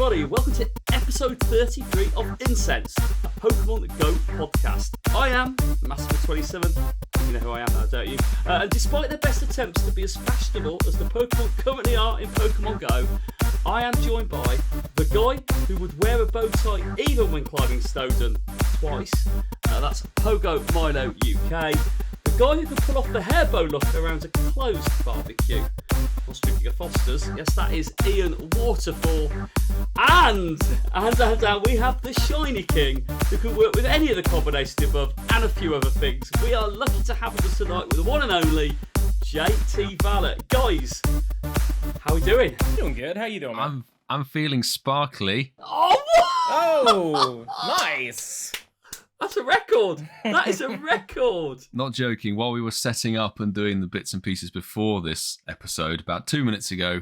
everybody, welcome to episode 33 of Incensed, a Pokemon Go podcast. I am Masterful27, you know who I am now, don't you? And despite their best attempts to be as fashionable as the Pokemon currently are in Pokemon Go, I am joined by the guy who would wear a bow tie even when climbing Snowdon twice. That's Pogo Milo UK. The guy who can pull off the hair bow look around a closed barbecue. Well, speaking of Fosters, yes, that is Ian Waterfall. And we have the Shiny King, who can work with any of the combinations above and a few other things. We are lucky to have with us tonight with the one and only JT Valor. Guys, how are we doing? Doing good. How you doing, man? I'm feeling sparkly. Oh, nice. That's a record. That is a record. Not joking. While we were setting up and doing the bits and pieces before this episode, about 2 minutes ago,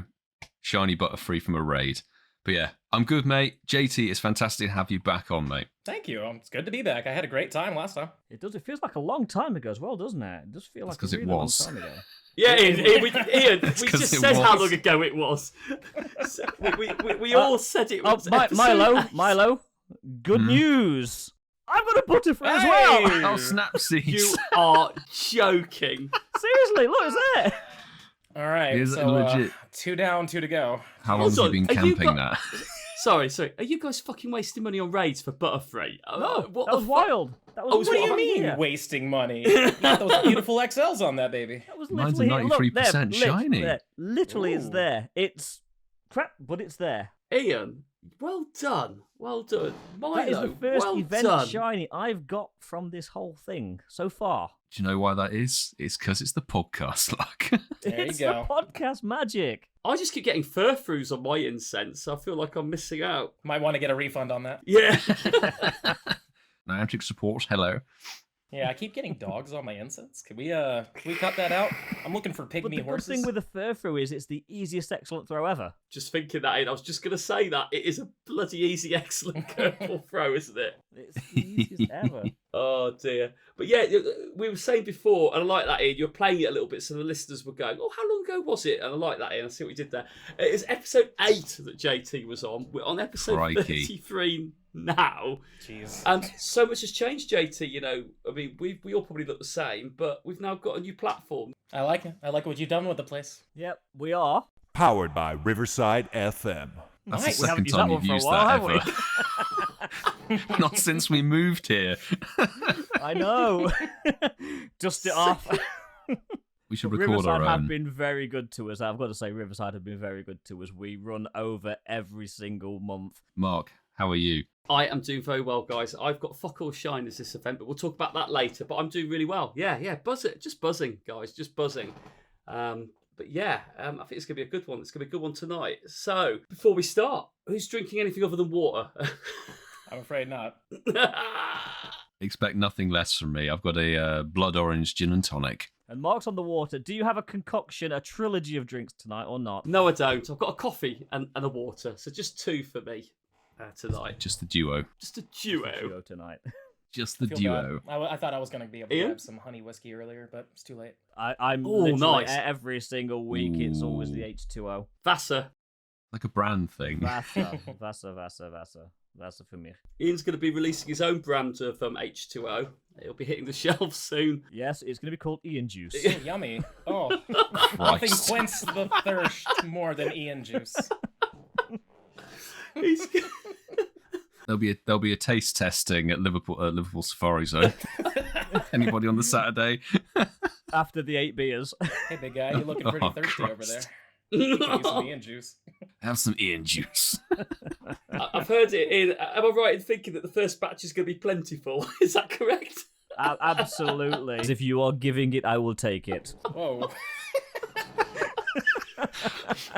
Shiny Butterfree from a raid. But yeah, I'm good, mate. JT, it's fantastic to have you back on, mate. Thank you. It's good to be back. I had a great time last time. It does. It feels like a long time ago as well, doesn't it? It does feel like a really long time ago. Yeah, Ian, we just said how long ago it was. So we all said it was. Milo, good news. I've got a Butterfree as well. Oh, snapsies. You are joking. Seriously, look, it's there. All right, Is so legit? 2 down, 2 to go. How long have you been camping that? Sorry. Are you guys fucking wasting money on raids for Butterfree? No, that was wild. That was what do you mean wasting money? Got those beautiful XLs on that baby. That was Mine's literally 93% shiny. Literally, it's there. It's crap, but it's there. Ian, well done. Well done. Milo, that is the first event done. shiny I've got from this whole thing so far. Do you know why that is? It's because it's the podcast luck. There It's you go. the podcast magic. I just keep getting fur-throughs on my incense, so I feel like I'm missing out. Might want to get a refund on that. Yeah. Niantic support, hello. Yeah, I keep getting dogs on my incense. Can we cut that out? I'm looking for But pygmy the good horses. thing with the fur-through is it's the easiest excellent throw ever. Just thinking that, Ian, I was just going to say that. It is a bloody easy, excellent curveball throw, isn't it? It's the easiest ever. Oh, dear. But yeah, we were saying before, and I like that, Ian, you were playing it a little bit, so the listeners were going, oh, how long ago was it? And I like that, Ian. I see what you did there. It was episode 8 that JT was on. We're on episode Crikey. 33 now. Jeez. And so much has changed, JT. You know, I mean, we all probably look the same, but we've now got a new platform. I like it. I like what you've done with the place. Yep, we are. Powered by Riverside FM. That's Nice. the We second used time that you've one for a used while, that have ever. Not since we moved here. I know. Dust it off. We should But record Riverside our have own. been very good to us. I've got to say, Riverside have been very good to us. We run over every single month. Mark, how are you? I am doing very well, guys. I've got fuck all shyness this event, but we'll talk about that later. But I'm doing really well. Yeah, just buzzing, guys, just buzzing. But yeah, I think it's going to be a good one. It's going to be a good one tonight. So, before we start, who's drinking anything other than water? I'm afraid not. Expect nothing less from me. I've got a blood orange gin and tonic. And Mark's on the water. Do you have a concoction, a trilogy of drinks tonight or not? No, I don't. I've got a coffee and a water. So just 2 for me tonight. Just the duo. Just a duo. Duo tonight. Just the Feel duo. bad. I thought I was going to be able to Ian? grab some honey whiskey earlier, but it's too late. I'm Oh, literally nice. every single week. It's always the Ooh. H2O. Vassar. Like a brand thing. Vasa for me. Ian's going to be releasing his own brand of H2O. It'll be hitting the shelves soon. Yes, it's going to be called Ian Juice. Oh, yummy. Oh, nothing Christ. quenches the thirst more than Ian juice. He's There'll be a taste testing at Liverpool Safari Zone. Anybody on the Saturday? After the 8 beers. Hey, big guy, you're looking pretty Oh, thirsty over there. Christ. You could use some Ian juice. Have some Ian juice. I've heard it. Ian, am I right in thinking that the first batch is going to be plentiful? Is that correct? Absolutely. If you are giving it, I will take it. Whoa.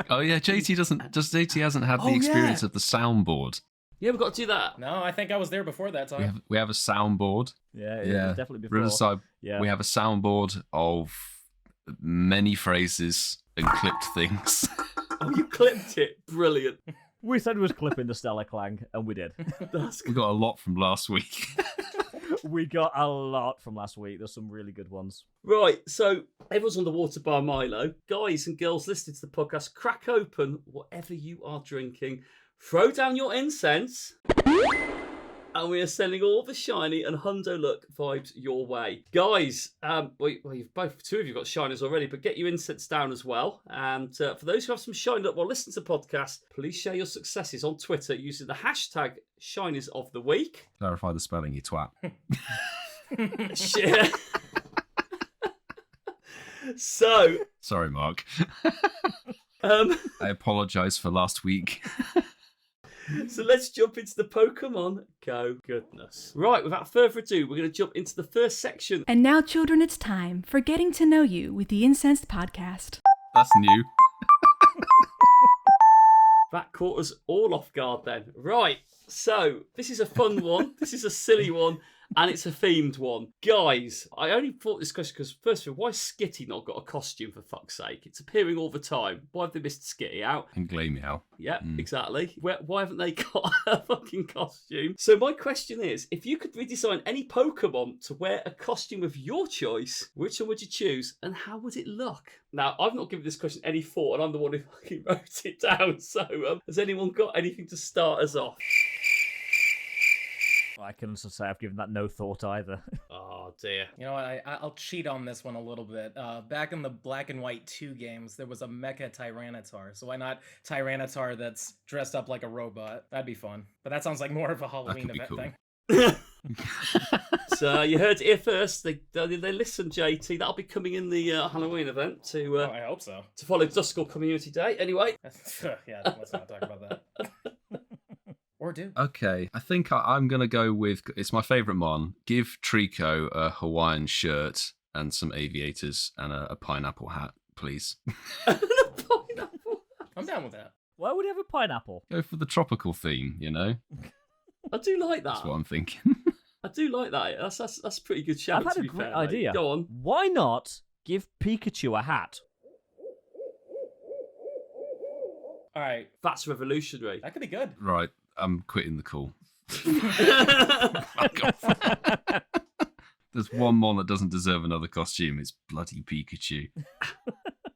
Oh yeah, JT hasn't had the Oh, experience yeah. of the soundboard. Yeah, we've got to do that. No, I think I was there before that time. We have a soundboard. Yeah, Yeah, definitely before. Riverside. Yeah. We have a soundboard of many phrases and clipped things. Oh, you clipped it. Brilliant. We said we was clipping the Stellar Clang, and we did. That's We got a lot from last week. We got a lot from last week. There's some really good ones. Right, so everyone's on the water bar Milo. Guys and girls listening to the podcast, crack open whatever you are drinking. throw down your incense, and we are sending all the shiny and hundo look vibes your way. Guys, two of you got shinies already, but get your incense down as well. And for those who have some shiny look while listening to the podcast, please share your successes on Twitter using the hashtag Shinies of the Week. Clarify the spelling, you twat. Share. So. Sorry, Mark. I apologise for last week. So let's jump into the Pokemon Go goodness. Right, without further ado, we're going to jump into the first section. And now, children, it's time for Getting to Know You with the Incensed podcast. That's new. That caught us all off guard then. Right, so this is a fun one. This is a silly one. And it's a themed one. Guys, I only thought this question because, first of all, why has Skitty not got a costume, for fuck's sake? It's appearing all the time. Why have they missed Skitty out? And Glaymeow. Yeah, exactly. Why haven't they got a fucking costume? So my question is, if you could redesign any Pokemon to wear a costume of your choice, which one would you choose and how would it look? Now, I've not given this question any thought and I'm the one who fucking wrote it down. So has anyone got anything to start us off? I can also say I've given that no thought either. Oh, dear. You know what, I'll cheat on this one a little bit. Back in the Black and White 2 games, there was a Mecha Tyranitar. So why not Tyranitar that's dressed up like a robot? That'd be fun. But that sounds like more of a Halloween event thing. So you heard it here first. They listen, JT. That'll be coming in the Halloween event to. I hope so. To follow Duskull Community Day. Anyway. Yeah, let's not talk about that. Or do. Okay, I think I'm going to go with, it's my favourite Mon. Give Trico a Hawaiian shirt and some aviators and a pineapple hat, please. Pineapple. I'm down with that. Why would he have a pineapple? Go for the tropical theme, you know? I do like that. That's what I'm thinking. I do like that. That's a pretty good shout. I've had to a be great fair, idea. Mate. Go on. Why not give Pikachu a hat? All right. That's revolutionary. That could be good. Right, I'm quitting the call. There's one Mon that doesn't deserve another costume. It's bloody Pikachu.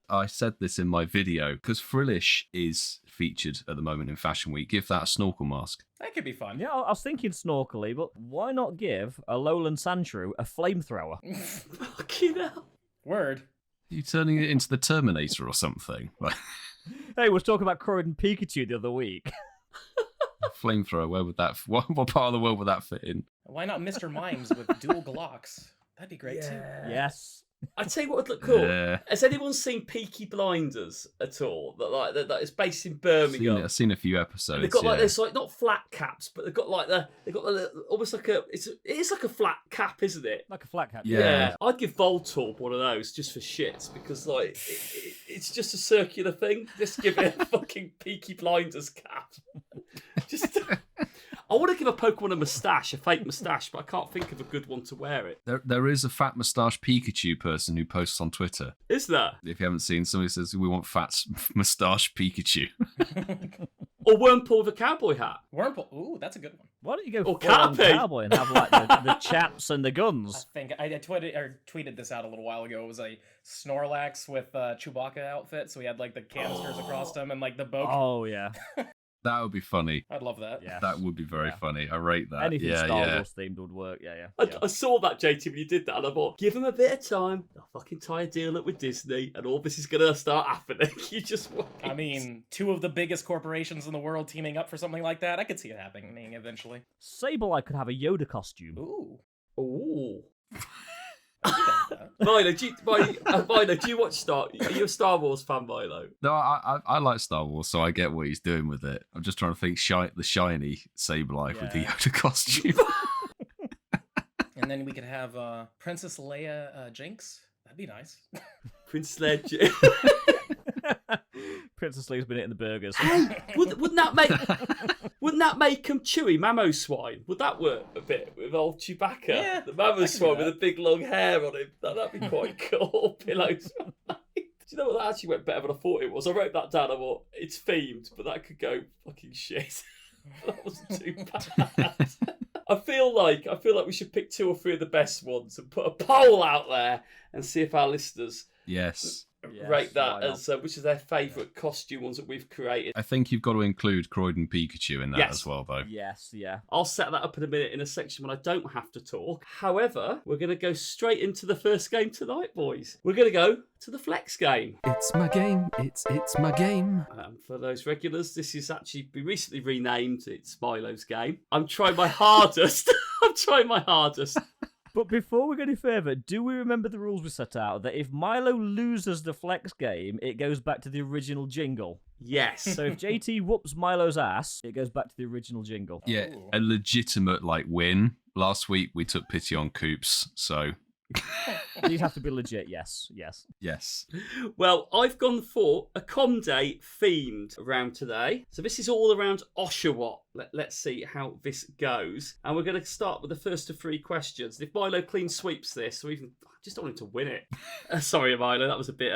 I said this in my video, because Frillish is featured at the moment in Fashion Week. Give that a snorkel mask. That could be fun. Yeah, I was thinking snorkely, but why not give a Lowland Sandshrew a flamethrower? Fucking hell. Word. Are you turning it into the Terminator or something? Like, Hey, we were talking about Croydon Pikachu the other week. flamethrower, where would that... What part of the world would that fit in? Why not Mr. Mimes with dual Glocks? That'd be great too. Yes. I tell you what would look cool. Yeah. Has anyone seen Peaky Blinders at all? That is based in Birmingham. I've seen a few episodes. They've got like yeah. this, like not flat caps, but they've got like almost like it is like a flat cap, isn't it? Like a flat cap. Yeah. I'd give Voltorb one of those just for shits because like it's just a circular thing. Just give it a fucking Peaky Blinders cap. Just. I want to give a Pokemon a moustache, a fake moustache, but I can't think of a good one to wear it. There is a fat moustache Pikachu person who posts on Twitter. Is there? If you haven't seen, somebody says, we want fat moustache Pikachu. Or Wurmple with a cowboy hat. Wurmple. Ooh, that's a good one. Why don't you go Or full on Cappy. cowboy and have like the chaps and the I guns? think I tweeted this out a little while ago. It was a Snorlax with Chewbacca outfit, so he had like the canisters across him and like the bow. Oh yeah. That would be funny. I'd love that. Yeah. That would be very funny. I rate that. Anything yeah, Star yeah. Wars themed would work. Yeah. I saw that, JT, when you did that, and I thought, give him a bit of time. They'll fucking tie a deal up with Disney, and all this is going to start happening. You just wait. I mean, two of the biggest corporations in the world teaming up for something like that. I could see it happening eventually. Sableye could have a Yoda costume. Ooh. Ooh. Milo, Milo, do you watch Are you a Star Wars fan, Milo? No, I like Star Wars, so I get what he's doing with it. I'm just trying to think the shiny Sableye with the Yoda costume. and then we could have Princess Leia Jinx. That'd be nice. Prince Sledge. Princess Leia's been eating the burgers. Hey, wouldn't that make him chewy, Mamoswine? Would that work a bit with old Chewbacca? Yeah, the I can do Mamoswine with that. the big long hair on him. That'd be quite cool. Pillows. Do you know what? That actually went better than I thought it was. I wrote that down. I thought it's themed, but that could go fucking shit. That wasn't too bad. I feel like we should pick 2 or 3 of the best ones and put a poll out there and see if our listeners Yes. Yes, rate that why not? as which is their favourite costume ones that we've created. I think you've got to include Croydon Pikachu in that Yes. as well, though. Yes, yeah. I'll set that up in a minute in a section when I don't have to talk. However, we're going to go straight into the first game tonight, boys. We're going to go to the flex game. It's my game. It's my game. For those regulars, this is actually been recently renamed. It's Milo's game. I'm trying my hardest. I'm trying my hardest. But before we go any further, do we remember the rules we set out? That if Milo loses the flex game, it goes back to the original jingle. Yes. So if JT whoops Milo's ass, it goes back to the original jingle. Yeah, a legitimate win. Last week we took pity on Coops, so These have to be legit, yes. yes. Well, I've gone for a Comday themed round today. So this is all around Oshawott. Let's see how this goes. And we're going to start with the first of 3 questions. If Milo clean sweeps this, or even I just don't want him to win it. Sorry, Milo, that was a bit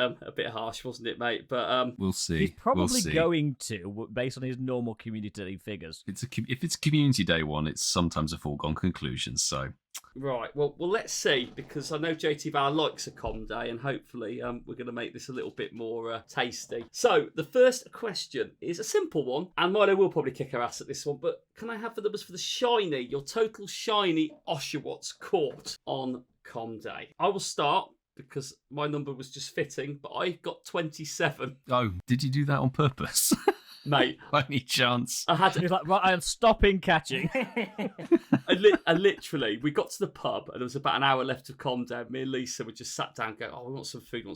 harsh, wasn't it, mate? But we'll see. He's probably we'll see. going to, based on his normal community figures. If it's community day one, it's sometimes a foregone conclusion. So right, well, let's see, because I know JT Valor likes a Comday, and hopefully we're going to make this a little bit more tasty. So the first question is a simple one, and Milo will probably kick her ass at this one, but can I have the numbers for the shiny, your total shiny Oshawotts caught on Comday? I will start because my number was just fitting, but I got 27. oh, did you do that on purpose? Mate, By any chance? I had He's like, right, I am stopping catching. I literally, we got to the pub and there was about an hour left of Comday. Me and Lisa we just sat down and go, oh, we want some food.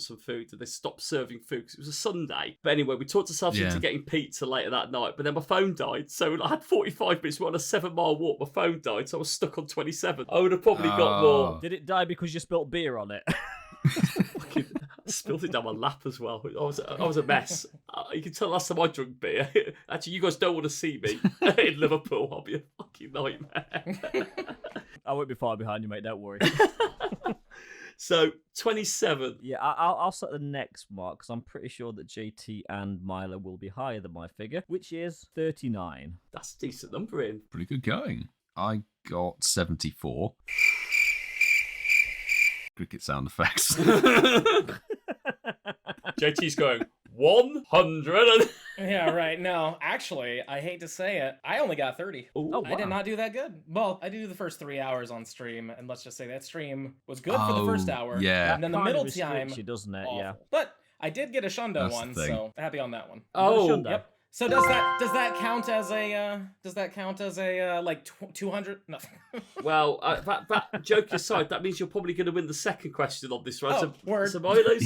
And they stopped serving food because it was a Sunday. But anyway, we talked ourselves into getting pizza later that night, but then my phone died. So I had 45 minutes, we're on a 7-mile walk, my phone died, so I was stuck on 27. I would have probably got more. Did it die because you spilt beer on it? Fucking spilled it down my lap as well. I was a mess. You can tell last time I drank beer. Actually, you guys don't want to see me in Liverpool. I'll be a fucking nightmare. I won't be far behind you, mate. Don't worry. So 27. Yeah, I'll set the next mark because I'm pretty sure that JT and Milo will be higher than my figure, which is 39. That's a decent number in. Pretty good going. I got 74. Cricket sound effects. JT's going 100. Yeah, right. No, actually, I hate to say it, I only got 30. Oh, I did not do that good. Well, I did the first 3 hours on stream, and let's just say that stream was good for the first hour. Yeah. And then the Kind of middle restricts time, you, doesn't it? awful. Yeah. But I did get a Shundo That's the one, thing. so happy on that one. Oh, Shundo. Yep. So does that count as a like 200? No. well, that joke aside, that means you're probably going to win the second question on this, right? Oh, word. So Milo's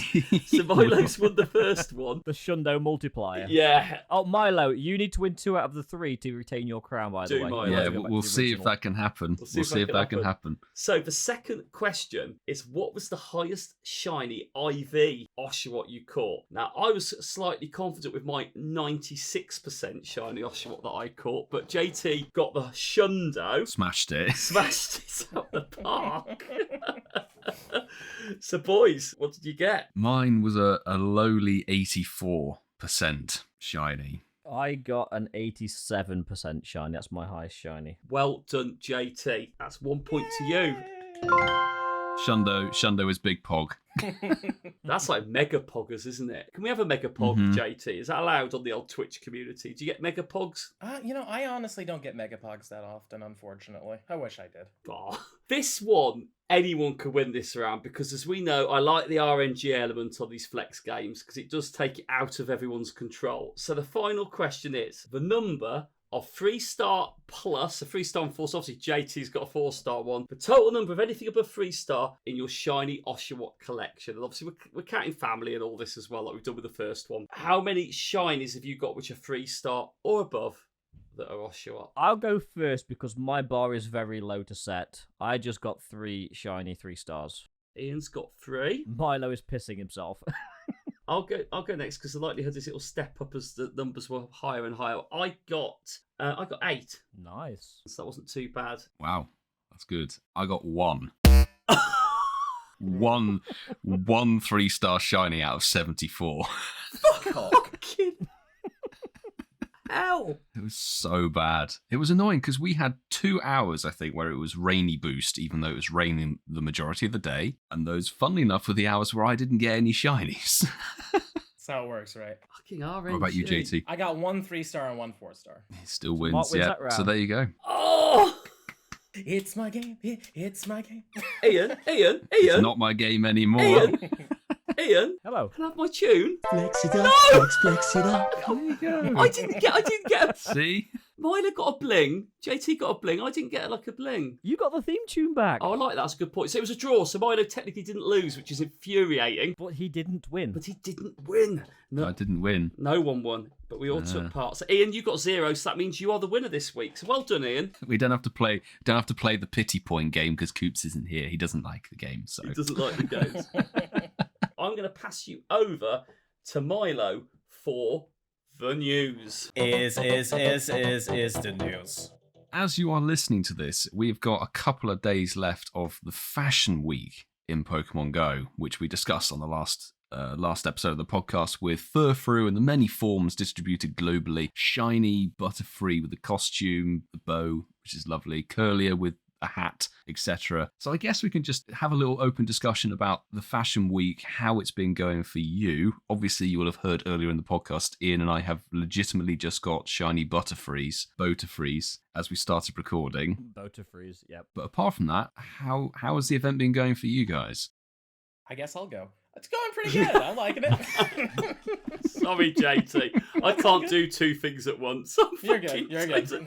won the first one. The Shundo multiplier. Yeah. Oh, Milo, you need to win 2 out of the 3 to retain your crown, by the Do way. Milo. Yeah, Let's go back we'll to the see if original. that can happen. We'll We'll see if that can happen. So the second question is, what was the highest shiny IV Oshawott you caught? Now, I was slightly confident with my 96% shiny Oshawott that I caught, but JT got the Shundo. Smashed it. Smashed it up the park. So, boys, what did you get? Mine was a lowly 84% shiny. I got an 87% shiny. That's my highest shiny. Well done, JT. That's 1 point to you. Shundo is Big Pog. That's like mega poggers, isn't it? Can we have a mega pog, JT? Is that allowed on the old Twitch community? Do you get mega pogs? I honestly don't get Megapogs that often, unfortunately. I wish I did. Oh. This one, anyone could win this round because, as we know, I like the RNG element on these flex games because it does take it out of everyone's control. So the final question is the number of 3-star plus, a 3-star and 4-star. Obviously, JT's got a 4-star one. The total number of anything above 3-star in your shiny Oshawott collection. And obviously, we're counting family and all this as well, like we've done with the first one. How many shinies have you got which are 3-star or above that are Oshawott? I'll go first because my bar is very low to set. I just got 3 shiny 3-stars. Ian's got 3. Milo is pissing himself. I'll go next because the likelihood is it'll step up as the numbers were higher and higher. I got 8. Nice. So that wasn't too bad. Wow, that's good. I got 1. one 3-star shiny out of 74. Fucking. hell? It was so bad. It was annoying because we had 2 hours, I think, where it was rainy boost, even though it was raining the majority of the day. And those, funnily enough, were the hours where I didn't get any shinies. That's how it works, right? Fucking RNG. What about you, JT? I got 1 3-star and 1 4-star. He still wins, Mark wins yeah. that round. So there you go. Oh! It's my game. It's my game. Ian. It's not my game anymore. Ian. Hello. Can I have my tune? Flex it up, flex it up. There you go. I didn't get a... See? Milo got a bling. JT got a bling. I didn't get like a bling. You got the theme tune back. Oh, I like that. That's a good point. So it was a draw. So Milo technically didn't lose, which is infuriating. But he didn't win. But he didn't win. I didn't win. No one won, but we all took part. So Ian, you got 0, so that means you are the winner this week. So well done, Ian. We don't have to play the pity point game because Coops isn't here. He doesn't like the game, so He doesn't like the games. I'm going to pass you over to Milo for the news. Is the news. as you are listening to this, we've got a couple of days left of the Fashion Week in Pokemon Go, which we discussed on the last episode of the podcast, with Furfrou in the many forms distributed globally, Shiny, Butterfree with the costume, the bow, which is lovely, Curlier with a hat, etc. So I guess we can just have a little open discussion about the Fashion Week, how it's been going for you. Obviously, you will have heard earlier in the podcast, Ian and I have legitimately just got Shiny Butterfrees, as we started recording. Butterfrees, yep. But apart from that, how has the event been going for you guys? I guess I'll go. It's going pretty good. I'm liking it. Sorry, JT. I can't do two things at once. You're good. You're good.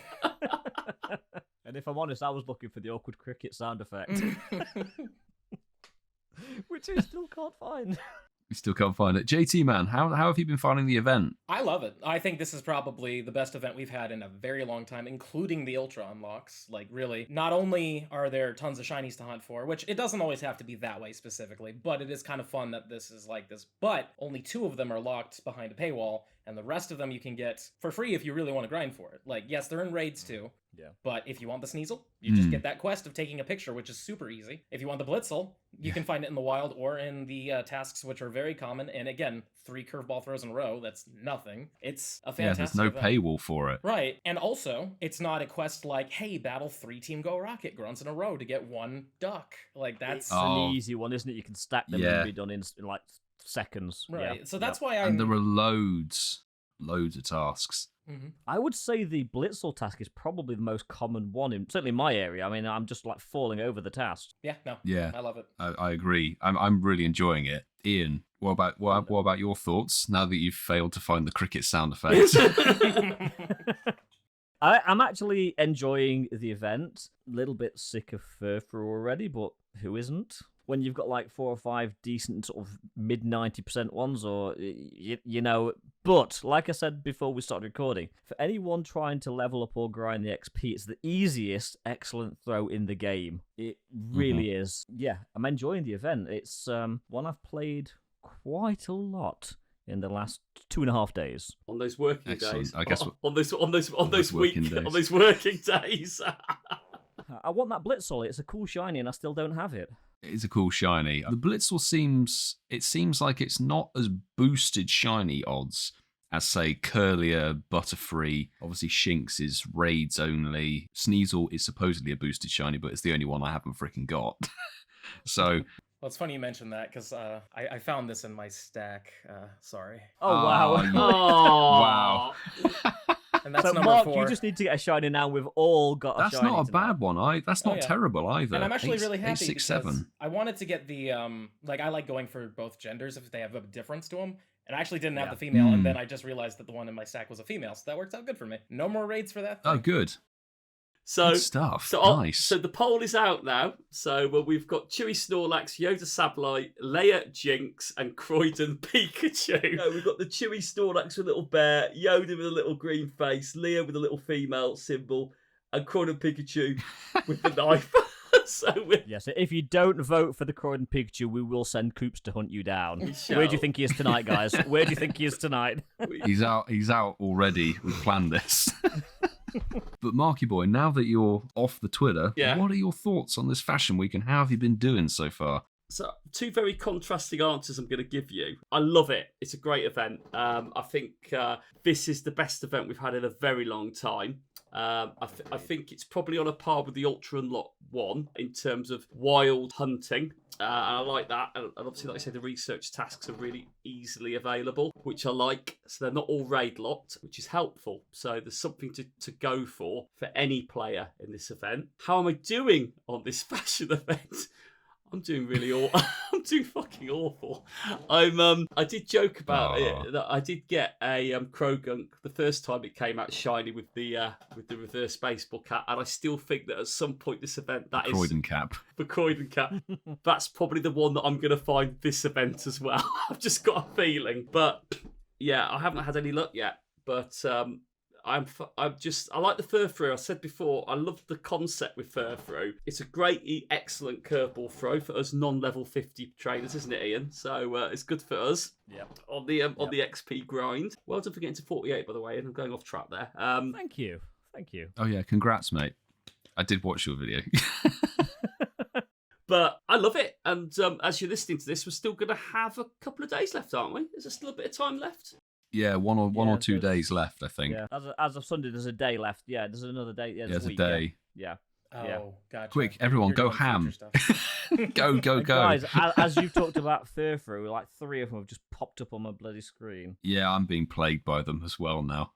And if I'm honest, I was looking for the awkward cricket sound effect. Which I still can't find. We still can't find it. JT, man, how have you been finding the event? I love it. I think this is probably the best event we've had in a very long time, including the Ultra unlocks. Like, really, not only are there tons of shinies to hunt for, which it doesn't always have to be that way specifically, but it is kind of fun that this is like this. But only 2 of them are locked behind a paywall, and the rest of them you can get for free if you really want to grind for it. Like, yes, they're in raids too. Yeah. But if you want the Sneasel, you just get that quest of taking a picture, which is super easy. If you want the Blitzel, you can find it in the wild or in the tasks, which are very common. And again, 3 curveball throws in a row, that's nothing. It's a fantastic there's no event. paywall for it. Right. And also, it's not a quest like, hey, battle 3 Team Go Rocket grunts in a row to get 1 duck. Like, that's... It's an easy one, isn't it? You can stack them and be done in like seconds. Right. Yeah. So that's why I'm... And there are loads of tasks. Mm-hmm. I would say the Blitzel task is probably the most common one, certainly in my area. I mean, I'm just like falling over the task. Yeah, no. Yeah. I love it. I agree. I'm really enjoying it. Ian, what about your thoughts now that you've failed to find the cricket sound effect? I'm actually enjoying the event. A little bit sick of Furfrou already, but who isn't? When you've got like 4 or 5 decent sort of mid 90% ones, or you know. But like I said before we started recording, for anyone trying to level up or grind the XP, it's the easiest excellent throw in the game. It really is. Yeah, I'm enjoying the event. It's one I've played quite a lot in the last 2.5 days. On those working Excellent. days. I guess on those working working days. I want that Blitzel. It's a cool shiny, and I still don't have it. It is a cool shiny. The Blitzel seems like it's not as boosted shiny odds as, say, Curlier, Butterfree. Obviously, Shinx is raids only. Sneasel is supposedly a boosted shiny, but it's the only one I haven't freaking got. So... Well, it's funny you mentioned that, because I found this in my stack. Sorry. Oh, wow. Wow. And that's so, number Mark, 4. you just need to get a shiny now. We've all got a That's shiny. not a tonight. bad one. That's not terrible either. And I'm actually really happy 867. because I wanted to get the, like, I like going for both genders if they have a difference to them. And I actually didn't have the female, and then I just realized that the one in my stack was a female, so that works out good for me. No more raids for that thing. Oh, good. So Good stuff. Nice. So the poll is out now. So we've got Chewy Snorlax, Yoda Sableye, Leia Jinx, and Croydon Pikachu. So we've got the Chewy Snorlax with a little bear, Yoda with a little green face, Leia with a little female symbol, and Croydon Pikachu with the knife. Yes, if you don't vote for the Croydon Pikachu, we will send Coops to hunt you down. Where do you think he is tonight, guys? Where do you think he is tonight? He's out already. We planned this. But Marky Boy, now that you're off the Twitter, what are your thoughts on this Fashion Week and how have you been doing so far? So, two very contrasting answers I'm going to give you. I love it. It's a great event. I think this is the best event we've had in a very long time. I think it's probably on a par with the Ultra Unlock 1 in terms of wild hunting. And I like that. And obviously, like I said, the research tasks are really easily available, which I like. So they're not all raid locked, which is helpful. So there's something to go for any player in this event. How am I doing on this fashion event? I'm doing really awful. I'm doing fucking awful. I did joke about it that I did get a Krogunk the first time it came out shiny with the reverse baseball cap, and I still think that at some point this event that is Croydon cap. the Croydon cap. That's probably the one that I'm going to find this event as well. I've just got a feeling, but yeah, I haven't had any luck yet. But I like the fur throw. I said before, I love the concept with fur throw. It's a great, excellent curveball throw for us non-level 50 trainers, isn't it, Ian? So it's good for us. Yeah. On the XP grind. Well done for getting to 48, by the way, and I'm going off track there. Thank you. Oh yeah, congrats, mate. I did watch your video. But I love it. And as you're listening to this, we're still going to have a couple of days left, aren't we? Is there still a bit of time left? Yeah, one or 2 days left, I think. Yeah, as of Sunday, there's a day left. Yeah, there's another day. Yeah, there's a week, a day. Yeah. Oh, gotcha. Quick, everyone, You're go doing ham. future stuff. Go. Guys, as you've talked about fur through, like 3 of them have just popped up on my bloody screen. Yeah, I'm being plagued by them as well now.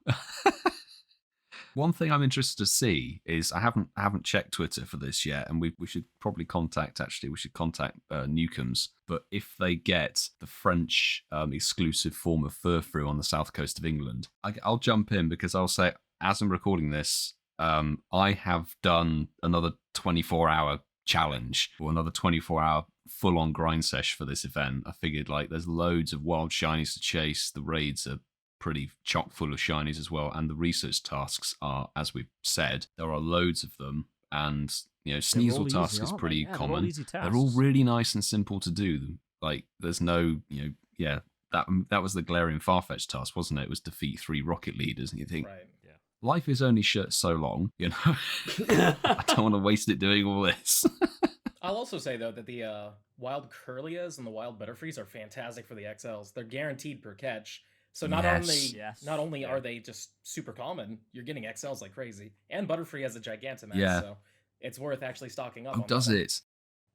One thing I'm interested to see is I haven't checked Twitter for this yet, and we should probably contact Nukemz. But if they get the French exclusive form of fur through on the south coast of England, I'll jump in because I'll say, as I'm recording this, I have done another 24-hour challenge or another 24-hour full-on grind sesh for this event. I figured there's loads of wild shinies to chase. The raids are pretty chock full of shinies as well, and the research tasks are, as we've said, there are loads of them, and Sneasel task is pretty common. They're all really nice and simple to do. There's no that was the glaring Farfetch task, wasn't it? It was defeat 3 rocket leaders, and you think, Right. Yeah. life is only so long, I don't want to waste it doing all this. I'll also say though that the wild Curlias and the wild Butterfrees are fantastic for the XLs. They're guaranteed per catch. So not only are they just super common, you're getting XLs like crazy. And Butterfree has a Gigantamax, so it's worth actually stocking up on. Does it?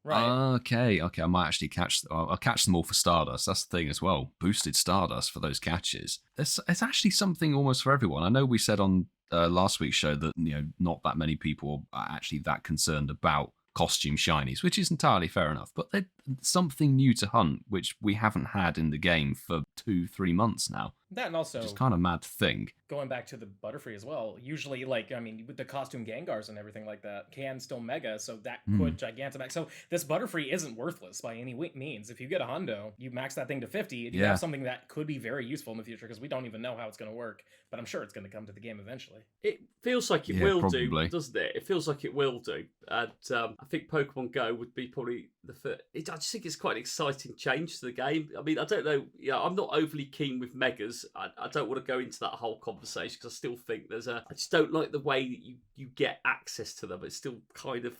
Right. Okay, I might actually I'll catch them all for Stardust. That's the thing as well. Boosted Stardust for those catches. It's actually something almost for everyone. I know we said on last week's show that not that many people are actually that concerned about costume shinies, which is entirely fair enough, but they're something new to hunt, which we haven't had in the game for 2-3 months now. That, and also just kind of mad to think. Going back to the Butterfree as well, usually with the costume Gengars and everything like that, can still mega, so that could Gigantamax. So this Butterfree isn't worthless by any means. If you get a hundo, you max that thing to 50, and you have something that could be very usful in the future, because we don't even know how it's going to work, but I'm sure it's going to come to the game eventually. It feels like it will probably do, doesn't it? It feels like it will do. And I think Pokemon Go would be probably the first. I just think it's quite an exciting change to the game. I mean, I don't know. I'm not overly keen with megas. I don't want to go into that whole conversation because I still think I just don't like the way that you get access to them. It's still kind of.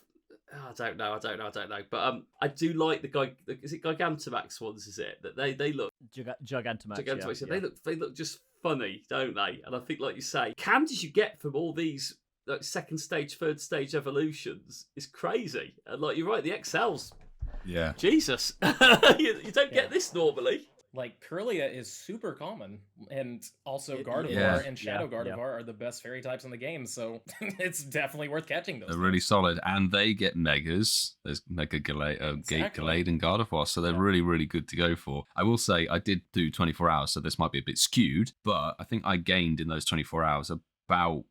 I don't know. But I do like the guy. Is it Gigantamax ones? Is it that they look Gigantamax? Yeah. They look just funny, don't they? And I think, like you say, cams you get from all these second stage, third stage evolutions is crazy. And you're right, the XLs. Yeah. Jesus, you don't get this normally. Curlia is super common, and also Gardevoir and Shadow Gardevoir are the best fairy types in the game, so it's definitely worth catching those. They're really solid, and they get megas. There's Mega Gallade and Gardevoir, so they're really, really good to go for. I will say I did do 24 hours, so this might be a bit skewed, but I think I gained in those 24 hours about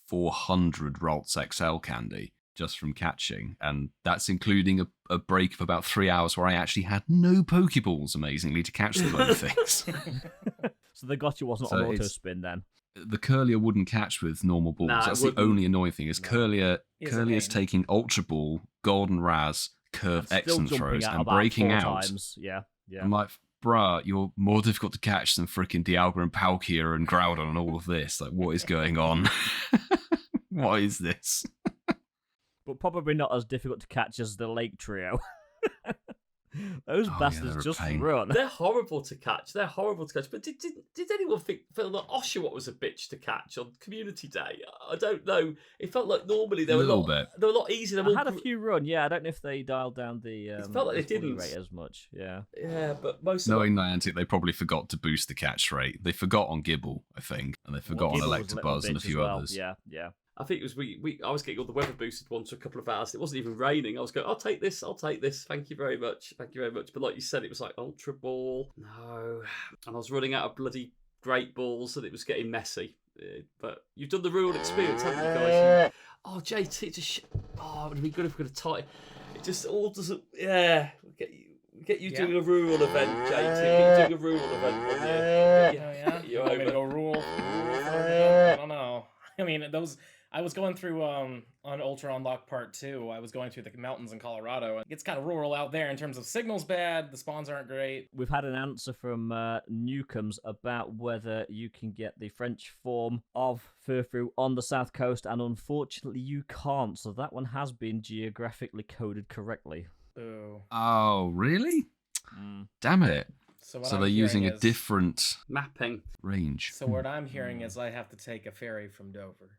400 Ralts XL candy just from catching, and that's including a break of about 3 hours where I actually had no Pokeballs, amazingly, to catch the bloody things. So the gotcha wasn't on auto spin then? The Curlia wouldn't catch with normal balls. That's the only annoying thing, is Curlia's taking Ultra Ball, Golden Raz, Curve X and throws, and breaking out. Times. Yeah. I'm like, bruh, you're more difficult to catch than freaking Dialga and Palkia and Groudon and all of this. What is going on? What is this? But probably not as difficult to catch as the Lake Trio. Those they're bastards a just pain. run. They're horrible to catch. But did anyone feel that Oshawott was a bitch to catch on Community Day? I don't know. It felt like normally they were Little bit. They were a lot easier. I had a few run. Yeah, I don't know if they dialed down the. It felt like they the bully didn't. rate as much. Yeah. Yeah, but most Knowing Niantic, they probably forgot to boost the catch rate. They forgot on Gibble, I think, and they forgot on Gibble was a little Electabuzz and a bitch few as well. others. Yeah. I think it was I was getting all the weather boosted ones for a couple of hours. It wasn't even raining. I was going, I'll take this. Thank you very much. But like you said, it was like Ultra Ball. No. And I was running out of bloody Great Balls and it was getting messy. But you've done the rural experience, haven't you guys? JT, just it would have been good if we could have tied. It just all doesn't. Yeah, get you doing a rural event, JT. Get you doing a rural event one year. You You're want me to over. go rule? I don't know. I mean, I was going through on Ultra Unlock Part 2. I was going through the mountains in Colorado. It's kind of rural out there in terms of signal's bad. The spawns aren't great. We've had an answer from Nukemz about whether you can get the French form of Furfrou on the south coast, and unfortunately you can't. So that one has been geographically coded correctly. Ooh. Oh, really? Damn it. So They're using a different mapping range. So what I'm hearing is I have to take a ferry from Dover.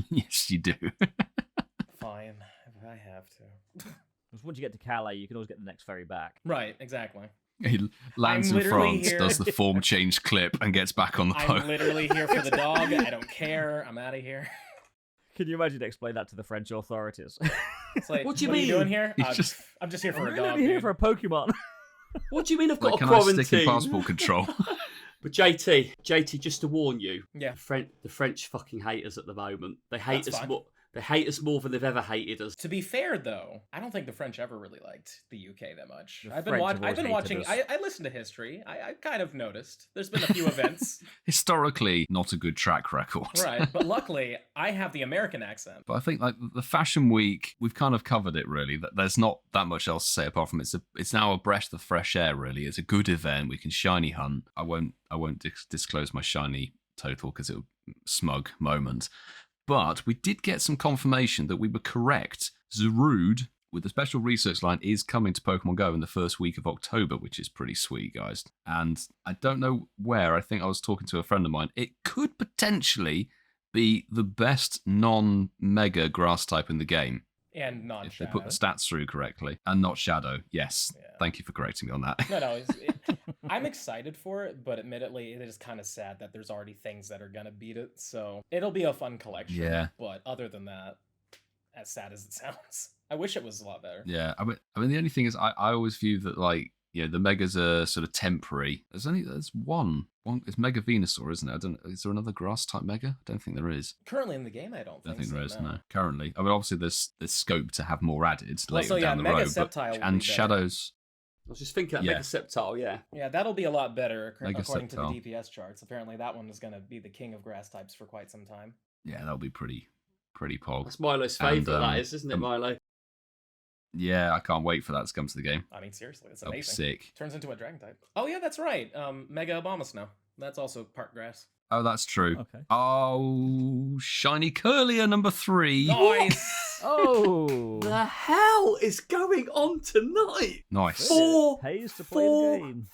Yes, you do. Fine, if I have to. Because once you get to Calais, you can always get the next ferry back. Right, exactly. He lands I'm in literally France, here- does the form change clip, and gets back on the boat. I'm literally here for the dog. I don't care. I'm out of here. Can you imagine explain that to the French authorities? It's like, What do you Are you mean? doing here? He's I'm just here for I'm a dog. only here dude. for a Pokemon. What do you mean I've got Like, a can I quarantine? stick in passport control? But JT, just to warn you, Yeah. the French fucking hate us at the moment. They hate That's us fine. more. They hate us more than they've ever hated us. To be fair, though, I don't think the French ever really liked the UK that much. The I've been, French watch- have I've always been watching. hated us. I listened to history. I kind of noticed. There's been a few events, Historically, not a good track record. right? But luckily, I have the American accent. But I think like the Fashion Week, we've kind of covered it really. There's not that much else to say apart from it's now a breath of fresh air. Really, it's a good event. We can shiny hunt. I won't disclose my shiny total because it'll smug moment. But we did get some confirmation that we were correct. Zarude, with the special research line, is coming to Pokemon Go in the first week of October, which is pretty sweet, guys. And I don't know where. I think I was talking to a friend of mine. It could potentially be the best non-mega grass type in the game. And non If they put the stats through correctly. And not Shadow. Yes. Yeah. Thank you for correcting me on that. No, I'm excited for it, but admittedly, it is kind of sad that there's already things that are gonna beat it. So it'll be a fun collection. Yeah. But other than that, as sad as it sounds, I wish it was a lot better. Yeah. I mean, the only thing is I always view that, like, the megas are sort of temporary. There's one. It's Mega Venusaur, isn't it? I don't. Is there another grass type mega? I don't think there is. Currently in the game, I don't think, There is. so, No. Currently, I mean, obviously there's scope to have more added later so, yeah, down the Mega road. Sceptile will be And better. Shadows. I was just thinking that Yeah. Mega Sceptile, yeah. Yeah, that'll be a lot better Mega according to the Sceptile. DPS charts. Apparently, that one is going to be the king of grass types for quite some time. Yeah, that'll be pretty pog. That's Milo's And, favourite, that is, isn't it, Milo? Yeah, I can't wait for that to come to the game. I mean, seriously, it's That'll be amazing. sick. Turns into a dragon type. Oh yeah, that's right. Mega Abomasnow. That's also part grass. Oh, that's true. Okay. Oh, Shiny Curlier number 3. Nice. Oh! The hell is going on tonight? Nice. Pays to play the game.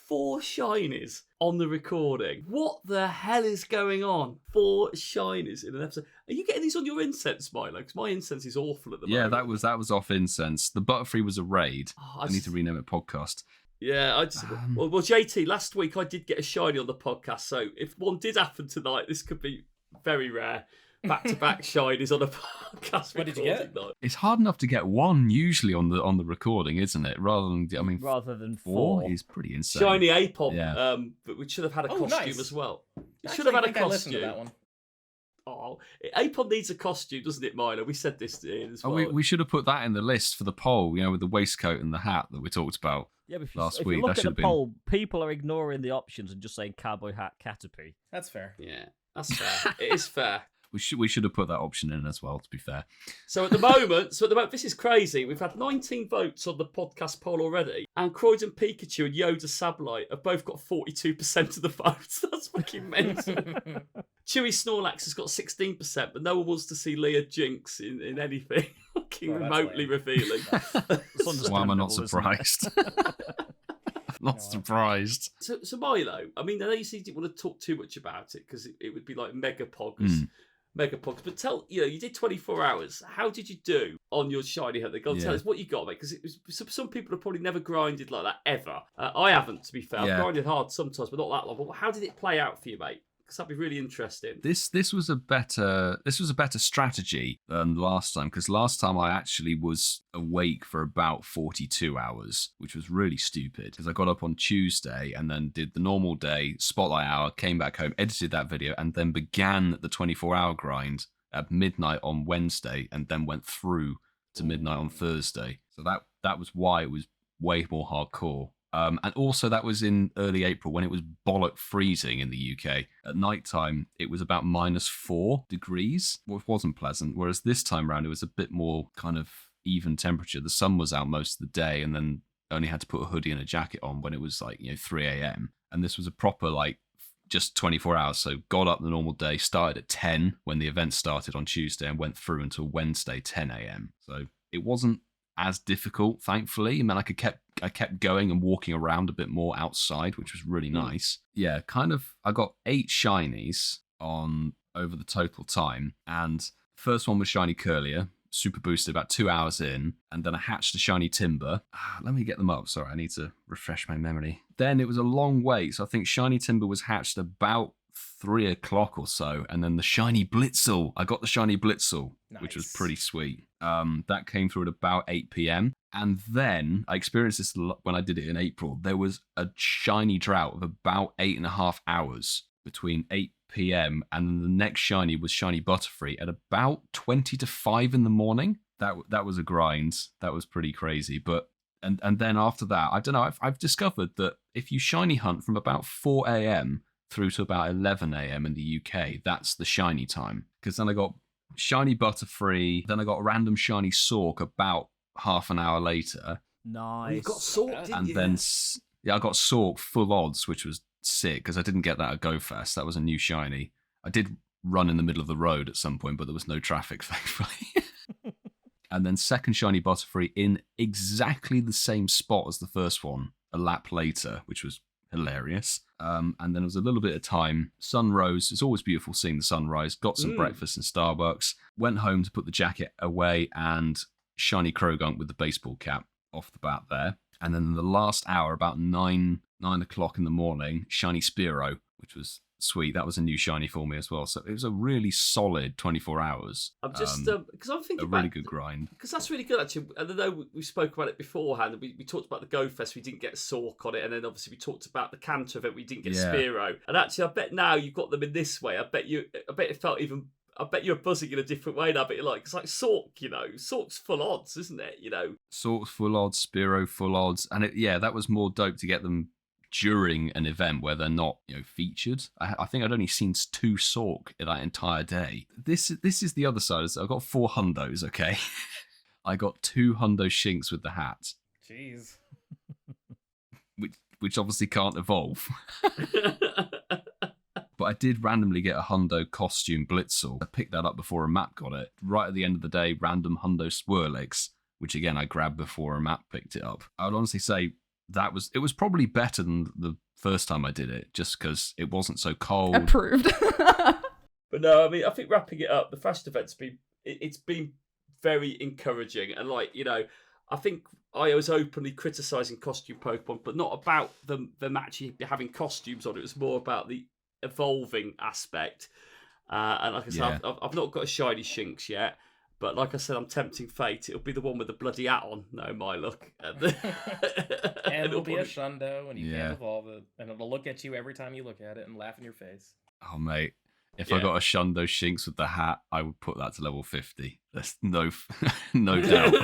Four shinies on the recording. What the hell is going on? 4 shinies in an episode. Are you getting these on your incense, Milo? Because my incense is awful at the Yeah, moment. that was off Incense. The Butterfree was a raid. Oh, I need to rename it podcast. Yeah, well, JT, last week I did get a shiny on the podcast, so if one did happen tonight, this could be very rare. Back-to-back shinies on a podcast. What did you get? recording night. It's hard enough to get one usually on the recording, isn't it? Rather than 4 4. is pretty insane. Shiny Apom, Yeah. but we should have had a Oh, costume nice. as well. It should Actually, have had I a think I listened to costume. that one. Oh, Apom needs a costume, doesn't it, Milo? We said this as Oh, well. we should have put that in the list for the poll, with the waistcoat and the hat that we talked about. Yeah, but last if week, you look that at should the have been- poll, people are ignoring the options and just saying cowboy hat, Caterpie. That's fair. Yeah, that's fair. It is fair. We should have put that option in as well, to be fair. So at the moment, this is crazy. We've had 19 votes on the podcast poll already, and Croydon Pikachu and Yoda Sableye have both got 42% of the votes. That's fucking mental. Chewy Snorlax has got 16%, but no one wants to see Leah Jinx in anything. fucking Well, that's remotely lame. revealing. Why am I not Understandable, isn't it? surprised? Not surprised. So Milo, I mean, I know you said you didn't want to talk too much about it because it would be like Megapogs. But you did 24 hours. How did you do on your shiny hunt? Go on, tell us what you got, mate. Because some people have probably never grinded like that ever. I haven't, to be fair. I've grinded hard sometimes, but not that long. But how did it play out for you, mate? Because that'd be really interesting. This was a better strategy than last time, because last time I actually was awake for about 42 hours, which was really stupid because I got up on Tuesday and then did the normal day spotlight hour, came back home, edited that video, and then began the 24-hour grind at midnight on Wednesday, and then went through to midnight on Thursday. So that was why it was way more hardcore. And also that was in early April when it was bollock freezing in the UK. At night time, it was about -4 degrees, which wasn't pleasant. Whereas this time around, it was a bit more kind of even temperature. The sun was out most of the day, and then only had to put a hoodie and a jacket on when it was 3 a.m. And this was a proper just 24 hours. So got up the normal day, started at 10 when the event started on Tuesday, and went through until Wednesday 10 a.m. So it wasn't as difficult, thankfully. I mean, I kept going and walking around a bit more outside, which was really nice. Yeah, I got 8 shinies on over the total time, and first one was shiny Curlier, super boosted about 2 hours in, and then I hatched a shiny Timber. Let me get them up. Sorry, I need to refresh my memory. Then it was a long wait, so I think shiny Timber was hatched about 3 o'clock or so, and then the shiny Blitzel. I got the shiny Blitzel, which was pretty sweet. That came through at about 8 p.m. And then I experienced this when I did it in April. There was a shiny drought of about 8.5 hours between 8 p.m. and then the next shiny was shiny Butterfree at about 20 to 5 in the morning. That was a grind. That was pretty crazy. But and then after that, I don't know. I've discovered that if you shiny hunt from about 4 a.m. through to about 11 a.m. in the UK, that's the shiny time. Because then I got shiny Butterfree, then I got a random shiny Sork about half an hour later. Nice. You got Sork, didn't and you? then I got Sork full odds, which was sick because I didn't get that at GoFest. That was a new shiny. I did run in the middle of the road at some point, but there was no traffic, thankfully. And then second shiny Butterfree in exactly the same spot as the first one, a lap later, which was hilarious. And then it was a little bit of time. Sun rose. It's always beautiful seeing the sunrise. Got some breakfast in Starbucks. Went home to put the jacket away, and shiny Krogunk with the baseball cap off the bat there. And then in the last hour, about 9 o'clock in the morning, shiny Spearow, which was sweet. That was a new shiny for me as well. So it was a really solid 24 hours. I'm just because I'm thinking a really good grind. Because that's really good actually. And I know we spoke about it beforehand. We talked about the Go Fest. We didn't get Sork on it, and then obviously we talked about the Canter event. We didn't get Spearow. And actually, I bet now you've got them in this way. I bet it felt even. I bet you're buzzing in a different way now. I bet you're it's like Sork, Sork's full odds, isn't it? Sork's full odds, Spearow full odds, and that was more dope to get them during an event where they're not, featured. I think I'd only seen 2 Sork in that entire day. This is the other side. I've got 4 hundos, okay? I got 2 hundo Shinx with the hat. Jeez. Which obviously can't evolve. But I did randomly get a hundo costume Blitzel. I picked that up before a map got it. Right at the end of the day, random hundo Swirlix, which again I grabbed before a map picked it up. I would honestly say it was probably better than the first time I did it, just because it wasn't so cold. Approved. But no, I mean, I think wrapping it up, the Fast event's been very encouraging, and I think I was openly criticising costume Pokemon, but not about them actually having costumes on. It was more about the evolving aspect. And like I said, I've not got a shiny Shinx yet. But like I said, I'm tempting fate. It'll be the one with the bloody hat on. No, my luck. And it'll be a Shundo, and you can't evolve it. And it'll look at you every time you look at it and laugh in your face. Oh, mate. If I got a Shundo Shinx with the hat, I would put that to level 50. There's no doubt.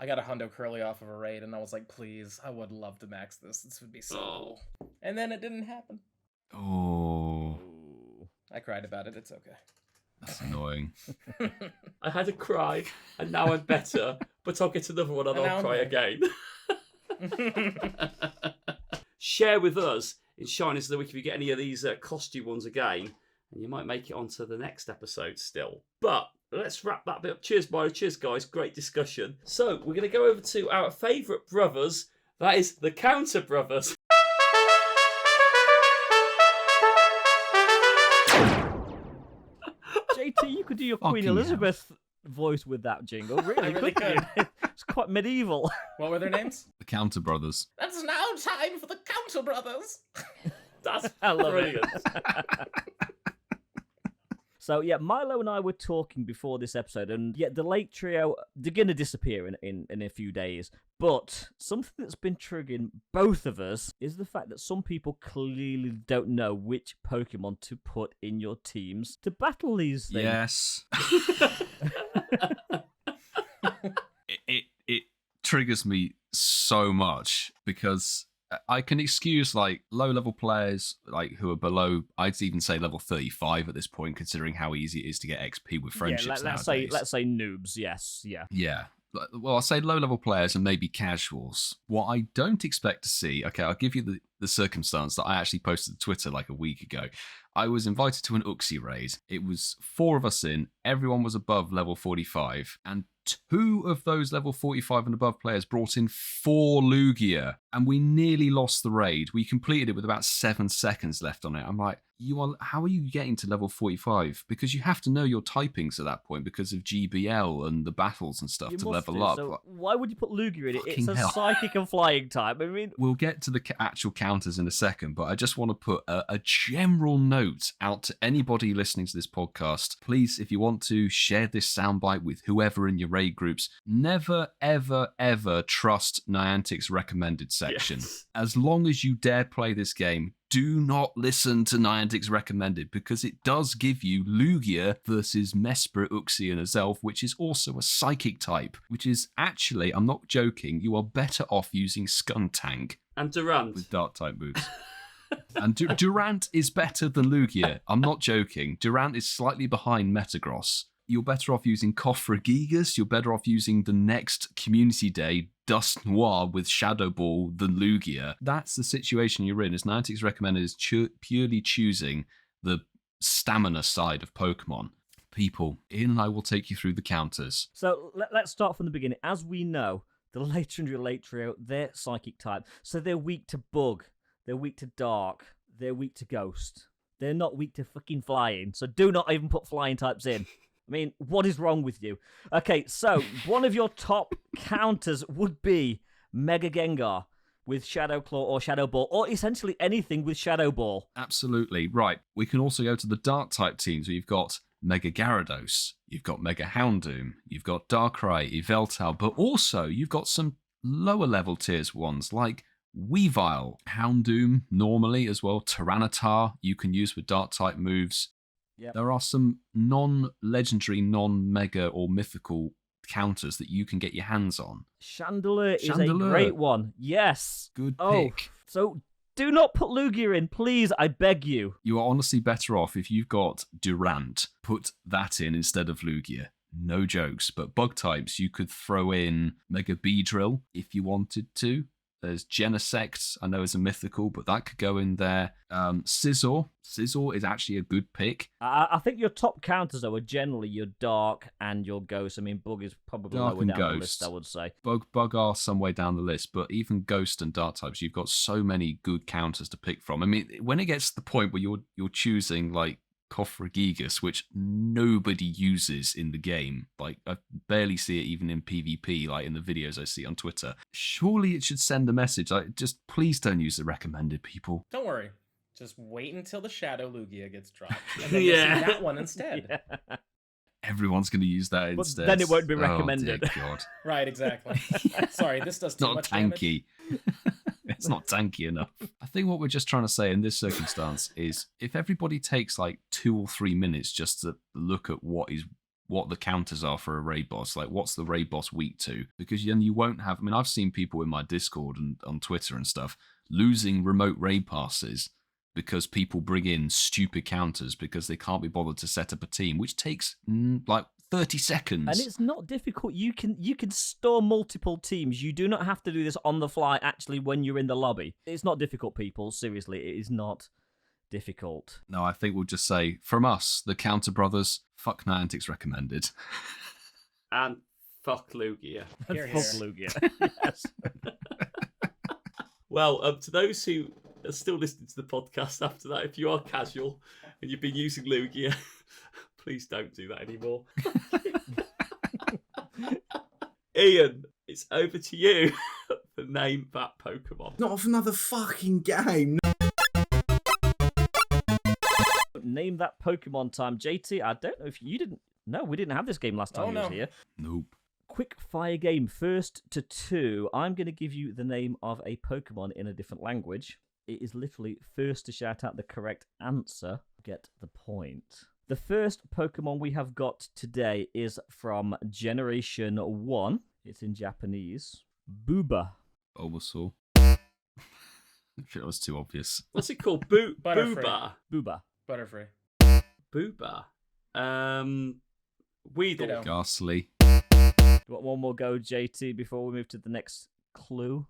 I got a Hundo Curly off of a raid, and I was like, please, I would love to max this. This would be so cool. And then it didn't happen. Oh. I cried about it. It's okay. That's annoying. I had a cry, and now I'm better, but I'll get another one and I'll cry again. Share with us in Shinies of the Week if you get any of these costume ones again, and you might make it onto the next episode still. But let's wrap that bit up. Cheers, Milo. Cheers, guys. Great discussion. So we're going to go over to our favourite brothers. That is the Counter Brothers. JT, you could do your Queen Fucking Elizabeth voice with that jingle. Really, I really couldn't you? It's quite medieval. What were their names? The Counter Brothers. That's now time for the Counter Brothers. That's I love brilliant. So yeah, Milo and I were talking before this episode, and yeah, the late trio, they're gonna disappear in a few days. But something that's been triggering both of us is the fact that some people clearly don't know which Pokemon to put in your teams to battle these things. Yes. it triggers me so much because I can excuse like low level players like who are below, I'd even say level 35 at this point, considering how easy it is to get XP with friendships nowadays. Let's say noobs. Yes, yeah. Yeah. Well, I'll say low level players and maybe casuals. What I don't expect to see, okay, I'll give you the circumstance that I actually posted to Twitter like a week ago. I was invited to an Uxie raid. It was 4 of us in. Everyone was above level 45. And 2 of those level 45 and above players brought in 4 Lugia. And we nearly lost the raid. We completed it with about 7 seconds left on it. I'm like, how are you getting to level 45? Because you have to know your typings at that point because of GBL and the battles and stuff to level up. So why would you put Lugia in it? It's Fucking a hell. psychic and flying type. I mean, We'll get to the actual counters in a second, but I just want to put a general note out to anybody listening to this podcast. Please, if you want to, share this soundbite with whoever in your raid groups. Never, ever, ever trust Niantic's recommended section. Yes. As long as you dare play this game, do not listen to Niantic's recommended because it does give you Lugia versus Mesprit, Uxie, and Azelf, which is also a psychic type, which is actually, I'm not joking, you are better off using Skuntank And Durant. with dark type moves. And Durant is better than Lugia. I'm not joking. Durant is slightly behind Metagross. You're better off using Kofragigas. You're better off using the next Community Day Dust Noir with Shadow Ball than Lugia. That's the situation you're in. As Niantic's recommended is purely choosing the stamina side of Pokemon. People, Ian and I will take you through the counters. so let's start from the beginning. As we know, the late trio, they're psychic type, so they're weak to bug, they're weak to dark, they're weak to ghost. They're not weak to fucking flying, so do not even put flying types in. I mean, what is wrong with you? Okay, so one of your top counters would be Mega Gengar with Shadow Claw or Shadow Ball, or essentially anything with Shadow Ball. Absolutely. Right. We can also go to the dark type teams where you've got Mega Gyarados, you've got Mega Houndoom, you've got Darkrai, Yveltal, but also you've got some lower level tiers ones like Weavile, Houndoom normally as well, Tyranitar you can use with dark type moves. Yep. There are some non-legendary, non-mega or mythical counters that you can get your hands on. Chandelure is a Chandelure. great one. Yes. Good Oh, pick. so do not put Lugia in, please, I beg you. You are honestly better off if you've got Durant, put that in instead of Lugia. No jokes, but bug types, you could throw in Mega Beedrill if you wanted to. There's Genesect, I know is a mythical, but that could go in there. Scizor. Scizor is actually a good pick. I think your top counters, though, are generally your Dark and your Ghost. I mean, Bug is probably Dark lower and down the Ghost. list, I would say. Bug are some way down the list, but even Ghost and Dark types, you've got so many good counters to pick from. I mean, when it gets to the point where you're choosing like Kofragigas, which nobody uses in the game. Like, I barely see it even in PvP, like in the videos I see on Twitter. Surely it should send a message, like, just please don't use the recommended, people. Don't worry. Just wait until the Shadow Lugia gets dropped. And then you'll Yeah. see that one instead. Yeah. Everyone's going to use that But instead. then it won't be Oh, recommended. dear God. Right, exactly. Sorry, this does It's too not much damage. tanky. It's not tanky enough. I think what we're just trying to say in this circumstance is if everybody takes like 2 or 3 minutes just to look at what the counters are for a raid boss, like what's the raid boss weak to, because then you won't have, I mean, I've seen people in my Discord and on Twitter and stuff losing remote raid passes because people bring in stupid counters because they can't be bothered to set up a team, which takes like 30 seconds. And it's not difficult. You can store multiple teams. You do not have to do this on the fly, actually, when you're in the lobby. It's not difficult, people. Seriously, it is not difficult. No, I think we'll just say, from us, the Counter Brothers, fuck Niantic's recommended. And fuck Lugia. Here, Fuck here. Lugia. Yes. Well, to those who are still listening to the podcast after that, if you are casual and you've been using Lugia, please don't do that anymore. Ian, it's over to you for Name That Pokemon. Not for another fucking game. Name that Pokemon time. JT, I don't know if you didn't... No, we didn't have this game last time you was here. Nope. Quick fire game, first to two. I'm going to give you the name of a Pokemon in a different language. It is literally first to shout out the correct answer. Get the point. The first Pokemon we have got today is from Generation 1. It's in Japanese. Booba. Bulbasaur. I feel it was too obvious. What's it called? Butterfree. Booba. Booba. Butterfree. Booba. Weedle. Ditto. Ghastly. You want one more go, JT, before we move to the next clue?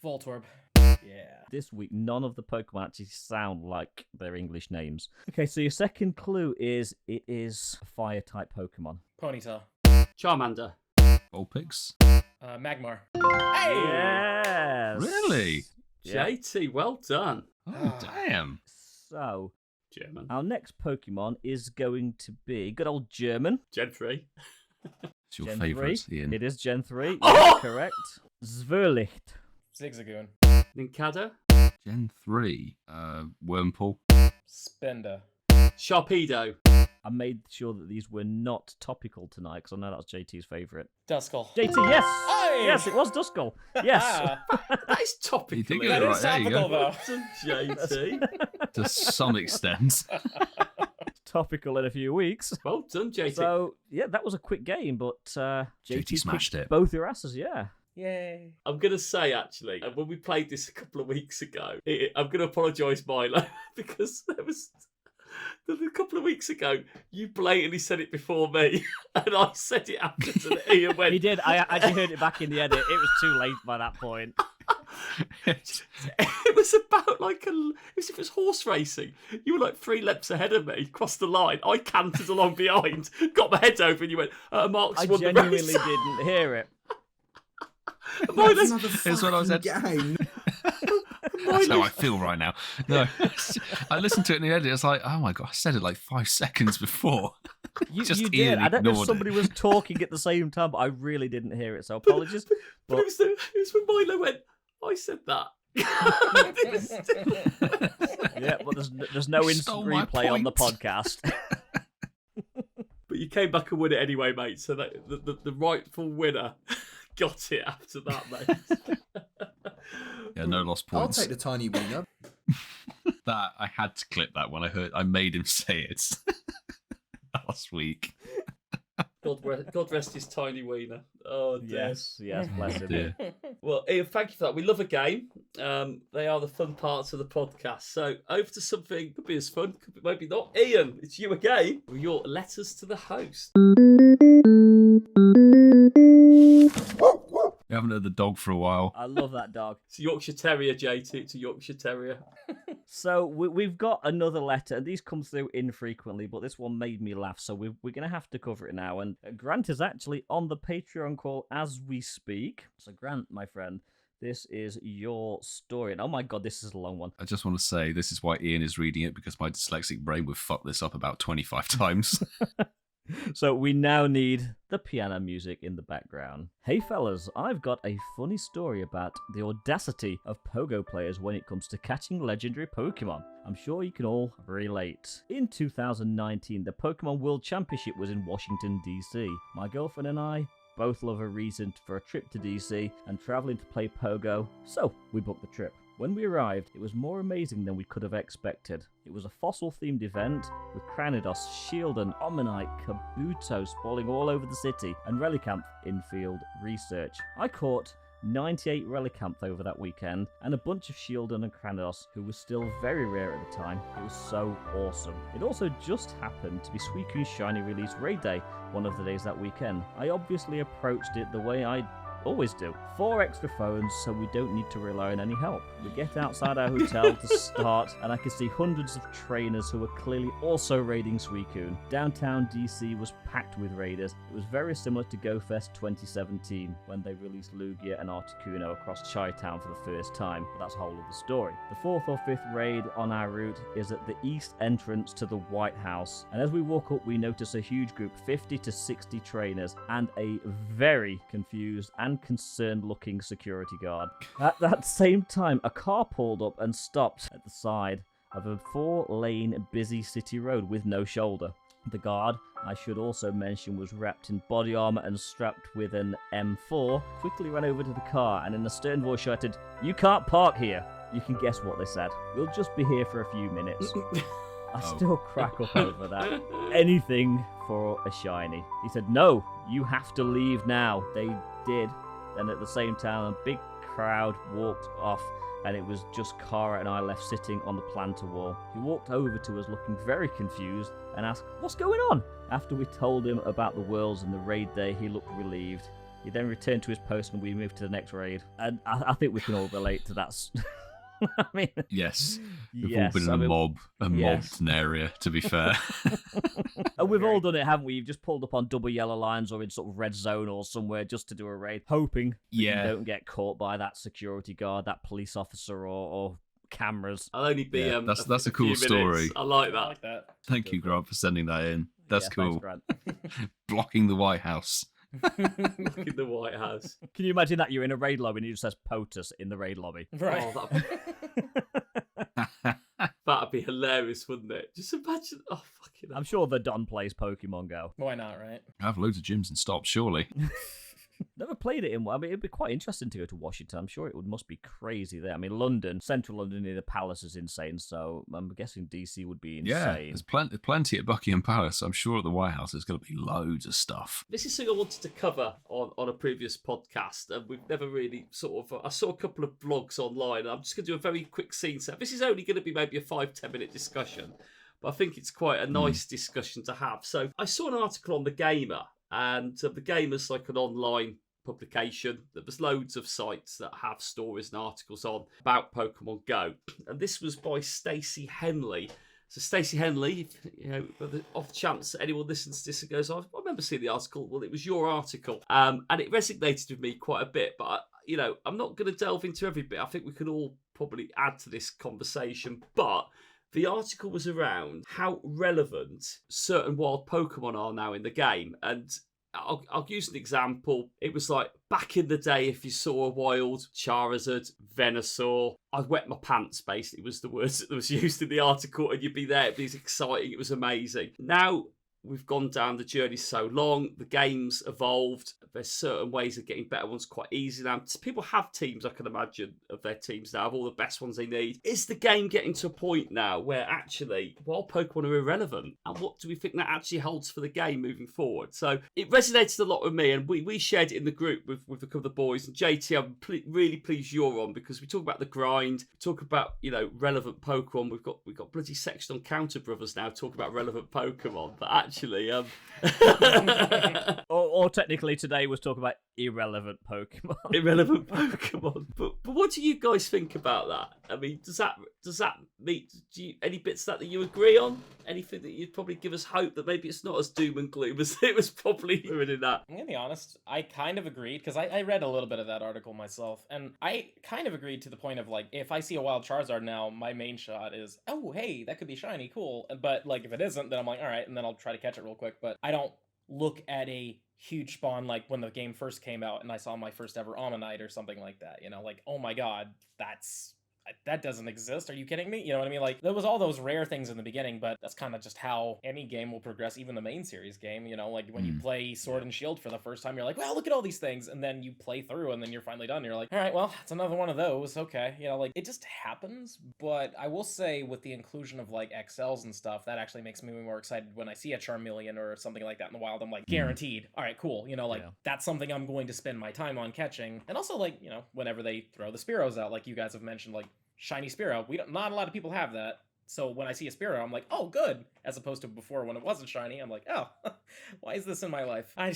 Voltorb. Yeah. This week, none of the Pokemon actually sound like their English names. Okay, so your second clue is it is a fire-type Pokemon. Ponyta. Charmander. Vulpix. Magmar. Yes! Really? Yeah. JT, well done. Oh, damn. So, German. our next Pokemon is going to be good old German. Gen 3. It's your Gen favourite, 3. Ian. It is Gen 3. Oh! Yes, correct. Zwirlicht. Zigzagoon. Nincada. Gen 3. Wurmple. Spinda. Sharpedo. I made sure that these were not topical tonight because I know that's JT's favourite. Duskull. JT, yes! Hey! Yes, it was Duskull. Yes. That is topical. You did get That it is right. There you topical, go. though. JT. To some extent. Topical in a few weeks. Well done, JT. So, yeah, that was a quick game, but JT smashed kicked it. both your asses, yeah. Yay. I'm going to say, actually, when we played this a couple of weeks ago, I'm going to apologise, Milo, because there was... A couple of weeks ago, you blatantly said it before me, and I said it after to Ian went... He did. I actually heard it back in the edit. It was too late by that point. It was about like it was horse racing. You were like 3 laps ahead of me, crossed the line. I cantered along behind, got my head over, and you went, Mark's I won the genuinely race. didn't hear it. Milo, That's another It's what I was fucking at- game. That's how I feel right now. No, I listened to it in the edit. It's like, oh my god, I said it like 5 seconds before. You Just did. Ian I don't know if ignored somebody it. was talking at the same time, but I really didn't hear it, so apologies. but it was when Milo went, I said that. Yeah, but there's no You instant stole my replay on the point. podcast. But you came back and won it anyway, mate. So that the rightful winner got it after that, mate. Yeah, no lost I'll points. take the tiny winger. That I had to clip that when I made him say it last week. God rest his tiny wiener. Oh, dear. yes, bless him. Dear. Well, Ian, thank you for that. We love a game. They are the fun parts of the podcast. So over to something could be as fun, could be maybe not. Ian, it's you again with your letters to the host. We haven't heard the dog for a while. I love that dog. It's a Yorkshire Terrier, JT. It's a Yorkshire Terrier. So we've got another letter, and these come through infrequently, but this one made me laugh, so we're going to have to cover it now. And Grant is actually on the Patreon call as we speak. So Grant, my friend, this is your story. And oh my god, this is a long one. I just want to say this is why Ian is reading it, because my dyslexic brain would fuck this up about 25 times. So we now need the piano music in the background. Hey fellas, I've got a funny story about the audacity of pogo players when it comes to catching legendary Pokemon. I'm sure you can all relate. In 2019, the Pokemon World Championship was in Washington, D.C. My girlfriend and I both love a reason for a trip to DC and traveling to play Pogo, so we booked the trip. When we arrived, it was more amazing than we could have expected. It was a fossil-themed event with Cranidos, Shieldon, Omanyte, Kabuto spawning all over the city, and Relicanth in-field research. I caught 98 Relicanth over that weekend, and a bunch of Shieldon and Cranidos, who was still very rare at the time. It was so awesome. It also just happened to be Suicune's Shiny Release Raid Day, one of the days that weekend. I obviously approached it the way I always do. 4 extra phones, so we don't need to rely on any help. We get outside our hotel to start, and I can see hundreds of trainers who are clearly also raiding Suicune. Downtown DC was packed with raiders. It was very similar to GoFest 2017, when they released Lugia and Articuno across Chi-Town for the first time, but that's a whole other story. The 4th or 5th raid on our route is at the east entrance to the White House, and as we walk up we notice a huge group, 50 to 60 trainers, and a very confused and concerned looking security guard. At that same time, a car pulled up and stopped at the side of a 4-lane busy city road with no shoulder. The guard, I should also mention, was wrapped in body armor and strapped with an M4, quickly ran over to the car and in a stern voice shouted, "You can't park here." You can guess what they said. "We'll just be here for a few minutes." I still crack up over that. Anything for a shiny. He said, "No, you have to leave now." They did. Then at the same time, a big crowd walked off, and it was just Kara and I left sitting on the planter wall. He walked over to us looking very confused and asked, "What's going on?" After we told him about the Worlds and the raid day, he looked relieved. He then returned to his post and we moved to the next raid. And I think we can all relate to that. I mean, Yes. We've yes, all been in a mobbed area, to be fair. And we've all done it, haven't we? You've just pulled up on double yellow lines or in sort of red zone or somewhere just to do a raid, hoping that you don't get caught by that security guard, that police officer, or cameras. I'll only be. That's a cool story. I like that. Thank you, Grant, for sending that in. That's cool. Thanks, Blocking the White House. In the White House. Can you imagine that you're in a raid lobby and it just says POTUS in the raid lobby? Right. That'd be hilarious, wouldn't it? Just imagine. Oh, fucking hell. I'm sure the Don plays Pokemon Go. Why not, right? I have loads of gyms and stops, surely. Never played it in one. I mean, it'd be quite interesting to go to Washington. I'm sure must be crazy there. I mean, London, central London near the Palace is insane, so I'm guessing DC would be insane. Yeah, there's plenty at Buckingham Palace. I'm sure at the White House there's going to be loads of stuff. This is something I wanted to cover on a previous podcast, and we've never really I saw a couple of blogs online, and I'm just going to do a very quick scene set. This is only going to be maybe a 5-10 minute discussion, but I think it's quite a nice discussion to have. So I saw an article on The Gamer, and The Gamer's like an online publication. There's loads of sites that have stories and articles on about Pokemon Go, and this was by Stacey Henley. So Stacey Henley, off the chance that anyone listens to this and goes, I remember seeing the article. Well, it was your article, and it resonated with me quite a bit. But I'm not going to delve into every bit. I think we can all probably add to this conversation. But the article was around how relevant certain wild Pokemon are now in the game, and I'll use an example. It was like back in the day, if you saw a wild Charizard, Venusaur, I'd wet my pants, basically, was the words that was used in the article, and you'd be there, it'd be exciting, it was amazing. Now, we've gone down the journey so long, the game's evolved, there's certain ways of getting better ones quite easy now. People have teams, I can imagine, of their teams now, of all the best ones they need. Is the game getting to a point now where actually wild Pokemon are irrelevant? And what do we think that actually holds for the game moving forward? So it resonated a lot with me, and we shared it in the group with a couple of the boys. And JT, I'm really pleased you're on, because we talk about the grind, we talk about, relevant Pokemon. We've got bloody section on Counter Brothers now talking about relevant Pokemon, but actually, or technically today was talking about irrelevant Pokemon. Irrelevant Pokemon. But what do you guys think about that? I mean, does that mean any bits that you agree on? Anything that you'd probably give us hope that maybe it's not as doom and gloom as it was probably ruining that? I'm gonna be honest, I kind of agreed, because I read a little bit of that article myself, and I kind of agreed to the point of, like, if I see a wild Charizard now, my main shot is, oh, hey, that could be shiny, cool. But, like, if it isn't, then I'm like, all right, and then I'll try to catch it real quick. But I don't look at a huge spawn like when the game first came out and I saw my first ever Ammonite or something like that, like, oh my god, that doesn't exist. Are you kidding me? You know what I mean? Like, there was all those rare things in the beginning, but that's kind of just how any game will progress, even the main series game, like when you play Sword and Shield for the first time, you're like, well, look at all these things, and then you play through, and then you're finally done, and you're like, all right, well, it's another one of those, okay. Like, it just happens. But I will say, with the inclusion of, like, XLs and stuff, that actually makes me more excited when I see a Charmeleon or something like that in the wild. I'm like, guaranteed. All right, cool. That's something I'm going to spend my time on catching. And also, like, whenever they throw the Spearows out, like you guys have mentioned, like, Shiny Spearow. Not a lot of people have that. So when I see a Spearow, I'm like, oh, good. As opposed to before when it wasn't shiny, I'm like, oh, why is this in my life? I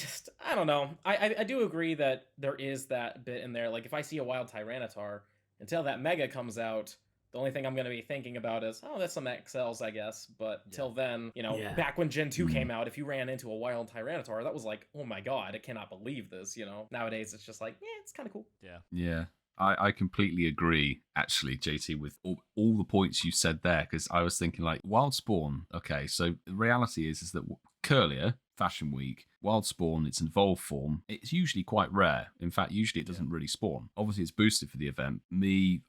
don't know. I do agree that there is that bit in there. Like, if I see a wild Tyranitar, until that Mega comes out, the only thing I'm going to be thinking about is, oh, that's some XLs, I guess. But till then, back when Gen 2 came out, if you ran into a wild Tyranitar, that was like, oh my god, I cannot believe this, Nowadays, it's just like, yeah, it's kind of cool. Yeah. I completely agree, actually, JT, with all the points you said there, because I was thinking, like, Wild Spawn, okay, so the reality is that Curlier, Fashion Week, Wild Spawn, its evolved form, it's usually quite rare. In fact, usually it doesn't really spawn. Obviously, it's boosted for the event.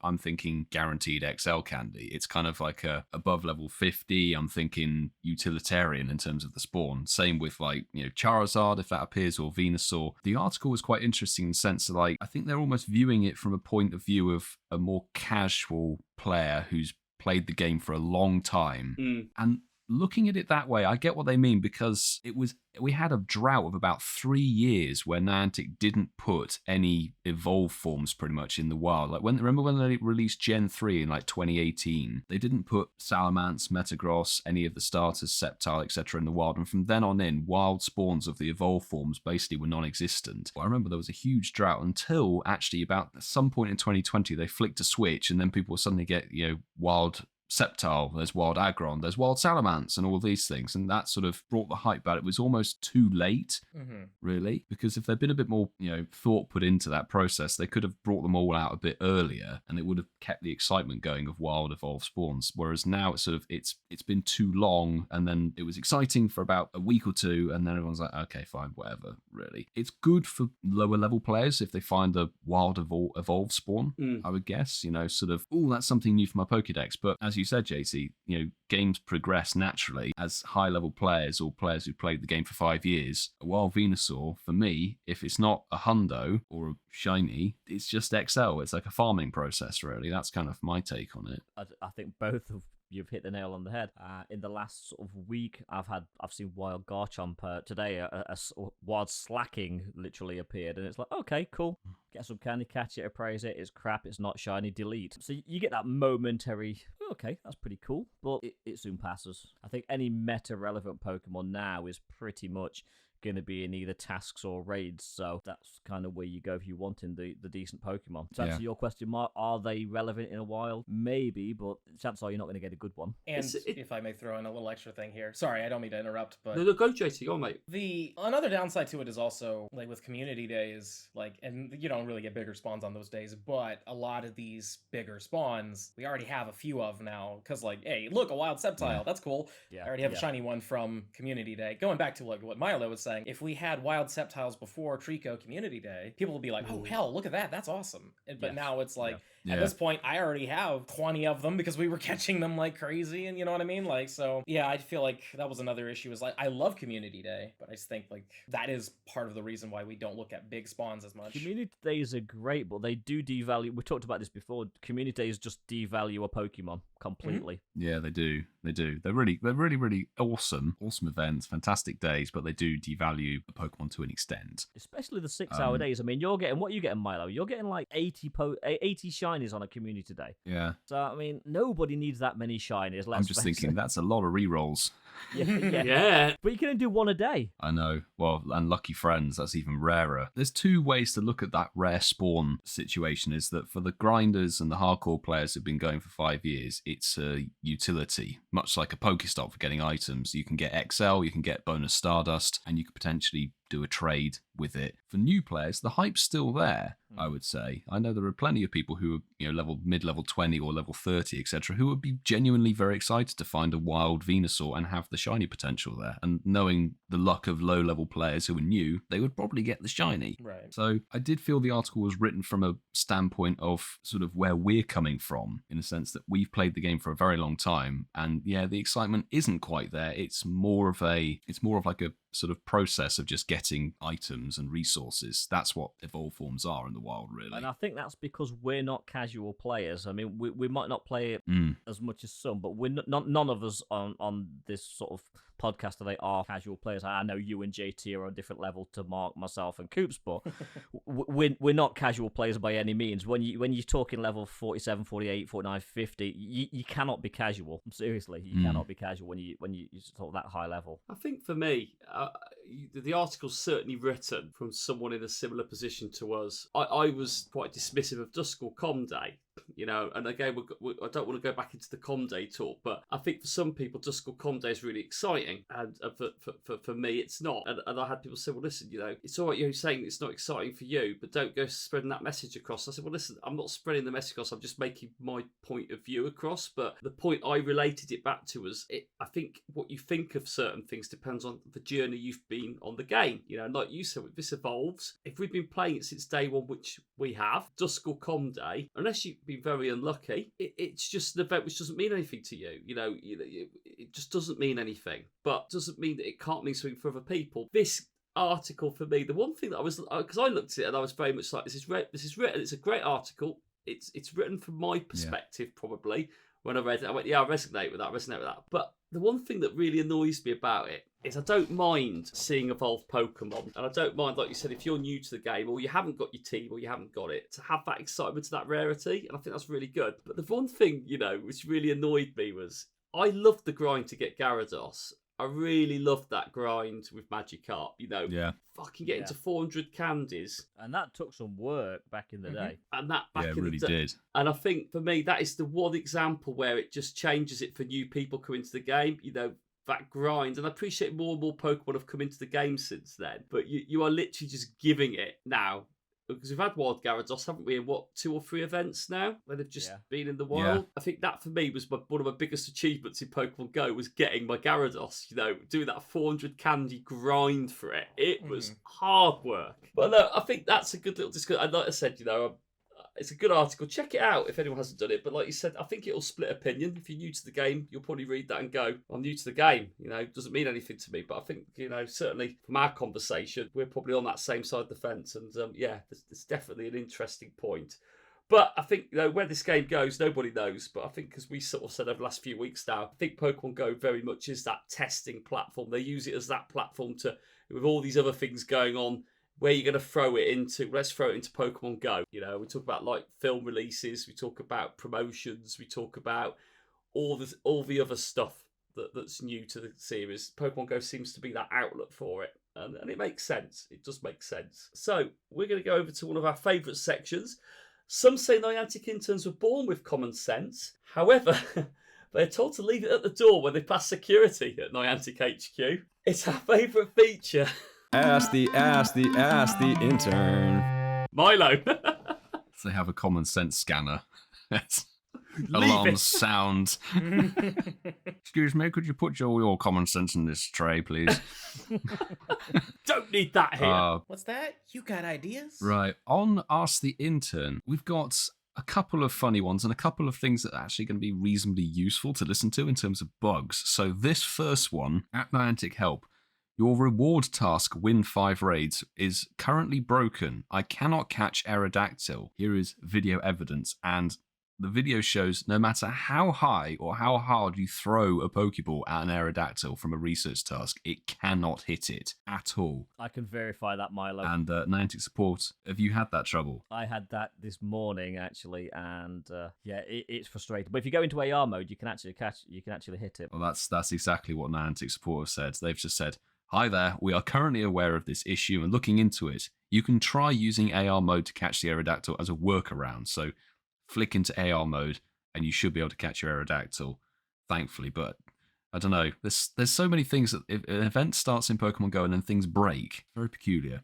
I'm thinking guaranteed XL candy. It's kind of like above level 50. I'm thinking utilitarian in terms of the spawn. Same with, like, Charizard, if that appears, or Venusaur. The article was quite interesting in the sense that, like, I think they're almost viewing it from a point of view of a more casual player who's played the game for a long time. And looking at it that way, I get what they mean, because we had a drought of about 3 years where Niantic didn't put any evolved forms pretty much in the wild. Like, remember when they released Gen 3 in like 2018? They didn't put Salamence, Metagross, any of the starters, Sceptile, etc. in the wild. And from then on in, wild spawns of the evolved forms basically were non-existent. But I remember there was a huge drought until actually about some point in 2020, they flicked a switch and then people suddenly get, wild Sceptile, there's Wild Aggron, there's Wild Salamence, and all of these things. And that sort of brought the hype back. It was almost too late, really, because if there'd been a bit more, thought put into that process, they could have brought them all out a bit earlier, and it would have kept the excitement going of wild evolved spawns. Whereas now it's it's been too long, and then it was exciting for about a week or two, and then everyone's like, okay, fine, whatever. Really, it's good for lower level players if they find a wild evolved spawn. I would guess, sort of, oh, that's something new for my Pokédex. But as you said, JC, games progress naturally as high-level players or players who played the game for 5 years. A wild Venusaur, for me, if it's not a hundo or a shiny, it's just XL. It's like a farming process, really. That's kind of my take on it. I think both of you've hit the nail on the head. In the last sort of week, I've seen Wild Garchomp today. A Wild Slacking literally appeared, and it's like, okay, cool. Get some candy, catch it, appraise it. It's crap. It's not shiny. Delete. So you get that momentary. Okay, that's pretty cool, but it soon passes. I think any meta-relevant Pokemon now is pretty much going to be in either tasks or raids, so that's kind of where you go if you want in the decent Pokemon. To answer your question, Mark, are they relevant in a while? Maybe, but chances are you're not going to get a good one. And if I may throw in a little extra thing here, sorry, I don't mean to interrupt, but no, go JT, go on, mate. Another downside to it is also, like, with community days, like, and you don't really get bigger spawns on those days, but a lot of these bigger spawns we already have a few of now, because, like, hey, look, a wild Sceptile, that's cool. I already have a shiny one from community day. Going back to, like, what Milo was saying, if we had wild Sceptiles before Trico Community Day, people would be like, oh, hell, look at that. That's awesome. But now it's like, at this point, I already have 20 of them because we were catching them like crazy. And you know what I mean? Like, so, yeah, I feel like that was another issue is, like, I love Community Day, but I just think, like, that is part of the reason why we don't look at big spawns as much. Community Days are great, but they do devalue. We talked about this before. Community Days just devalue a Pokemon completely. Yeah, they do. They're really awesome events, fantastic days, but they do devalue a Pokemon to an extent. Especially the 6-hour days. I mean, what are you getting, Milo? You're getting like 80 shinies on a community day. Yeah. So, I mean, nobody needs that many shinies. I'm just thinking that's a lot of rerolls. Yeah. But you can only do one a day. I know. Well, and lucky friends, that's even rarer. There's two ways to look at that rare spawn situation, is that for the grinders and the hardcore players who've been going for 5 years, it's a utility, much like a Pokestop for getting items. You can get XL, you can get bonus Stardust, and you could potentially do a trade with it. For new players, the hype's still there, I would say. I know there are plenty of people who are mid-level 20 or level 30, etc., who would be genuinely very excited to find a wild Venusaur and have the shiny potential there. And knowing the luck of low-level players who are new, they would probably get the shiny. Right. So I did feel the article was written from a standpoint of sort of where we're coming from, in a sense that we've played the game for a very long time, and yeah, the excitement isn't quite there. It's more of like a sort of process of just getting items and resources. That's what evolved forms are in the wild, really. And I think that's because we're not casual players. I mean, we might not play it as much as some, but we're none of us on this sort of podcaster they are casual players. I know you and JT are on a different level to Mark, myself, and Coops, but we're not casual players by any means. When you're talking level 47, 48, 49, 50, you cannot be casual. Seriously, you cannot be casual when you talk that high level. I think for me, the article's certainly written from someone in a similar position to us. I was quite dismissive of Duskull Comday, and again, I don't want to go back into the Comday talk, but I think for some people, Duskull Comday is really exciting, and for me, it's not. And I had people say, well, listen, it's all right, you're saying it's not exciting for you, but don't go spreading that message across. I said, well, listen, I'm not spreading the message across, I'm just making my point of view across, but the point I related it back to was, I think what you think of certain things depends on the journey you've been on the game. Like you said, this evolves. If we've been playing it since day one, which we have, Duskull Comday, unless you've been very unlucky, it's just an event which doesn't mean anything to you. It just doesn't mean anything, but doesn't mean that it can't mean something for other people. This article for me, the one thing that I was, because I looked at it and I was very much like, this is written, it's a great article. It's written from my perspective, probably. When I read it, I went, yeah, I resonate with that. But the one thing that really annoys me about it is I don't mind seeing evolved Pokemon. And I don't mind, like you said, if you're new to the game or you haven't got your team or you haven't got it, to have that excitement to that rarity. And I think that's really good. But the one thing, which really annoyed me was I loved the grind to get Gyarados. I really loved that grind with Magikarp, fucking getting to 400 candies. And that took some work back in the day. And that back it in really the day. did. And I think for me, that is the one example where it just changes it for new people coming into the game, that grind. And I appreciate more and more Pokemon have come into the game since then. But you are literally just giving it now. Because we've had Wild Gyarados, haven't we, in 2 or 3 events now, where they've just been in the wild. Yeah. I think that, for me, was one of my biggest achievements in Pokemon Go, was getting my Gyarados, doing that 400 candy grind for it. It was hard work. But no, I think that's a good little discussion. And like I said, it's a good article. Check it out if anyone hasn't done it. But like you said, I think it'll split opinion. If you're new to the game, you'll probably read that and go, I'm new to the game. It doesn't mean anything to me. But I think, certainly from our conversation, we're probably on that same side of the fence. And it's definitely an interesting point. But I think, where this game goes, nobody knows. But I think, as we sort of said over the last few weeks now, I think Pokemon Go very much is that testing platform. They use it as that platform with all these other things going on, where you're going to throw it into. Let's throw it into Pokemon Go. We talk about like film releases, we talk about promotions, we talk about all the other stuff that's new to the series. Pokemon Go seems to be that outlet for it, and it makes sense. It does make sense. So we're going to go over to one of our favourite sections. Some say Niantic interns were born with common sense. However, they're told to leave it at the door when they pass security at Niantic HQ. It's our favourite feature. Ask the intern. Milo. They have a common sense scanner. Alarms sound. Excuse me, could you put your common sense in this tray, please? Don't need that here. What's that? You got ideas? Right. On Ask the Intern, we've got a couple of funny ones and a couple of things that are actually going to be reasonably useful to listen to in terms of bugs. So this first one, at Niantic Help, your reward task, win 5 raids, is currently broken. I cannot catch Aerodactyl. Here is video evidence, and the video shows no matter how high or how hard you throw a Pokeball at an Aerodactyl from a research task, it cannot hit it at all. I can verify that, Milo. And Niantic support, have you had that trouble? I had that this morning, actually, and it's frustrating. But if you go into AR mode, you can actually hit it. Well, that's exactly what Niantic support have said. They've just said, hi there, we are currently aware of this issue and looking into it. You can try using AR mode to catch the Aerodactyl as a workaround. So flick into AR mode and you should be able to catch your Aerodactyl, thankfully. But I don't know, there's so many things that if an event starts in Pokemon Go and then things break, very peculiar.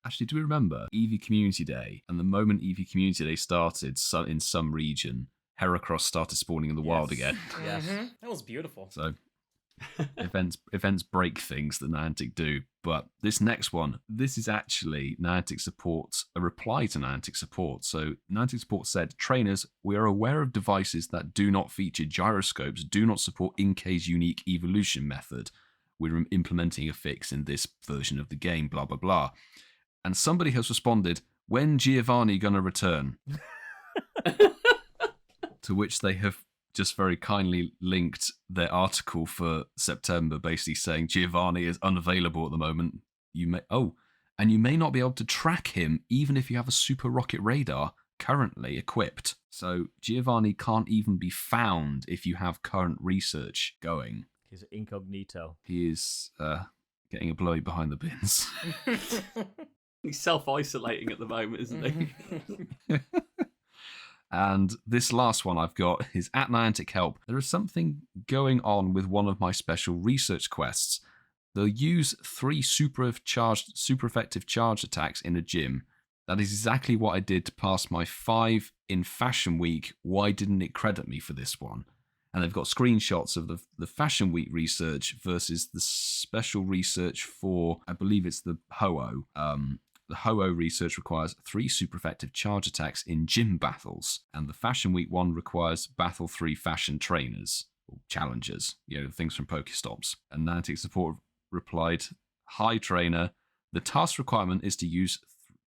Actually, do we remember Eevee Community Day? And the moment Eevee Community Day started in some region, Heracross started spawning in the wild again. Yes. Mm-hmm. That was beautiful. So events break things that Niantic do. But this next one, this is actually Niantic support, a reply to Niantic support. So Niantic support said, trainers, we are aware of devices that do not feature gyroscopes, do not support Inkay's unique evolution method. We're implementing a fix in this version of the game, blah, blah, blah. And somebody has responded, when Giovanni gonna return? To which they have just very kindly linked their article for September, basically saying Giovanni is unavailable at the moment. And you may not be able to track him even if you have a super rocket radar currently equipped. So Giovanni can't even be found if you have current research going. He's incognito. He is getting a blowy behind the bins. He's self-isolating at the moment, isn't he? And this last one I've got is at Niantic Help. There is something going on with one of my special research quests. They'll use 3 super effective charge attacks in a gym. That is exactly what I did to pass my 5 in Fashion Week. Why didn't it credit me for this one? And they've got screenshots of the Fashion Week research versus the special research for, I believe it's the Ho-Oh. The Ho-Oh research requires 3 super effective charge attacks in gym battles, and the Fashion Week one requires Battle 3 fashion trainers, or challengers, things from Pokestops. And Niantic support replied, "Hi trainer, the task requirement is to use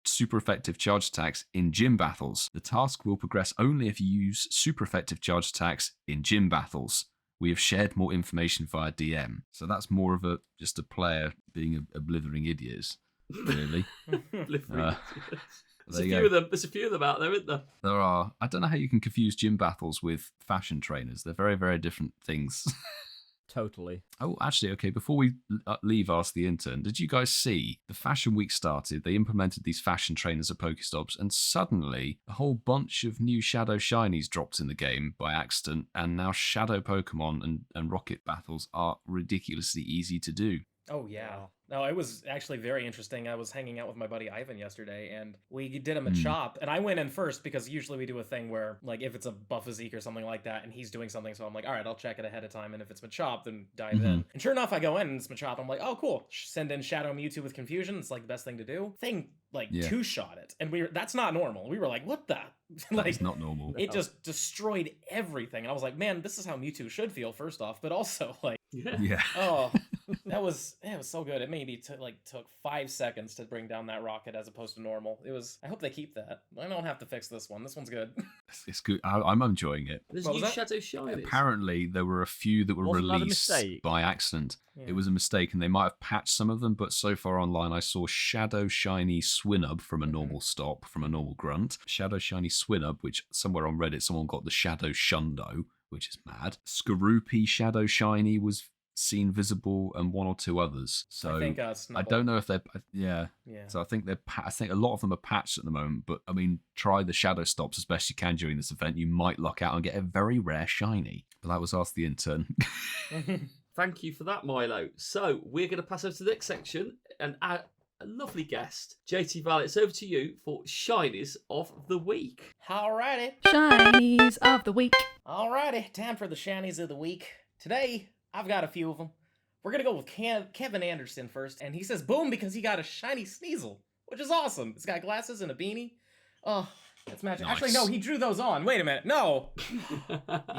super effective charge attacks in gym battles. The task will progress only if you use super effective charge attacks in gym battles. We have shared more information via DM." So that's more of just a player being a blithering idiot, really. There's a few of them out there, isn't there? There are. I don't know how you can confuse gym battles with fashion trainers. They're very, very different things. Totally. Oh, actually, okay, before we leave Ask the Intern, did you guys see the Fashion Week started? They implemented these fashion trainers at Pokestops, and suddenly a whole bunch of new Shadow Shinies dropped in the game by accident, and now Shadow Pokemon and Rocket battles are ridiculously easy to do. Oh, yeah. No, it was actually very interesting. I was hanging out with my buddy Ivan yesterday, and we did a Machop, and I went in first because usually we do a thing where, like, if it's a Buff-Physique or something like that, and he's doing something, so I'm like, all right, I'll check it ahead of time, and if it's Machop, then dive in. And sure enough, I go in, and it's Machop. I'm like, oh, cool. Send in Shadow Mewtwo with Confusion. It's, like, the best thing to do. Thing, two-shot it, and that's not normal. We were like, what the? It's not normal. It just destroyed everything, and I was like, man, this is how Mewtwo should feel, first off, but also, like, yeah. Oh, it was so good. It maybe took 5 seconds to bring down that rocket as opposed to normal. I hope they keep that. I don't have to fix this one. This one's good. It's good. I'm enjoying it. There's new Shadow Shinies. Apparently, there were a few that were released by accident. Yeah. It was a mistake, and they might have patched some of them, but so far online, I saw Shadow Shiny Swinub from a normal stop, from a normal grunt. Shadow Shiny Swinub, which somewhere on Reddit, someone got the Shadow Shundo, which is mad. Skorupi Shadow Shiny was seen visible, and 1 or 2 others. So I don't know if they're So I think a lot of them are patched at the moment, but I mean, try the Shadow Stops as best you can during this event. You might luck out and get a very rare shiny. But that was Ask the Intern. Thank you for that, Milo. So we're going to pass over to the next section, and a lovely guest, JT Valley, it's over to you for Shinies of the Week. Alrighty. Shinies of the Week. Alrighty, time for the Shinies of the Week. Today, I've got a few of them. We're going to go with Kevin Anderson first, and he says boom because he got a shiny Sneasel, which is awesome. It's got glasses and a beanie. Oh, that's magic. Nice. Actually, no, he drew those on. Wait a minute. No!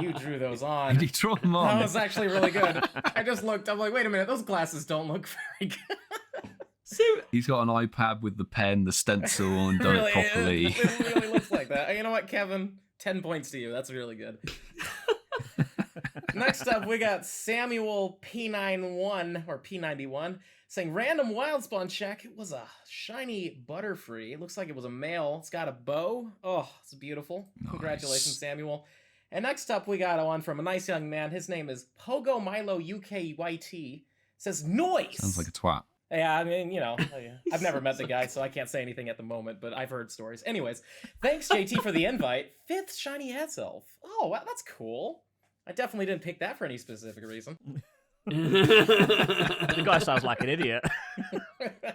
You drew those on. Did he draw them on? That was actually really good. I just looked. I'm like, wait a minute. Those glasses don't look very good. He's got an iPad with the pen, the stencil, and done it properly. It really looks like that. You know what, Kevin? 10 points to you. That's really good. Next up, we got Samuel P91 or P91 saying random wild spawn check. It was a shiny Butterfree. It looks like it was a male. It's got a bow. Oh, it's beautiful. Nice. Congratulations, Samuel. And next up, we got one from a nice young man. His name is Pogo Milo UKYT. Says noise. Sounds like a twat. Yeah, I mean, I've never met the guy, so I can't say anything at the moment, but I've heard stories. Anyways, thanks, JT, for the invite. 5th shiny Azelf. Oh, wow, that's cool. I definitely didn't pick that for any specific reason. The guy sounds like an idiot.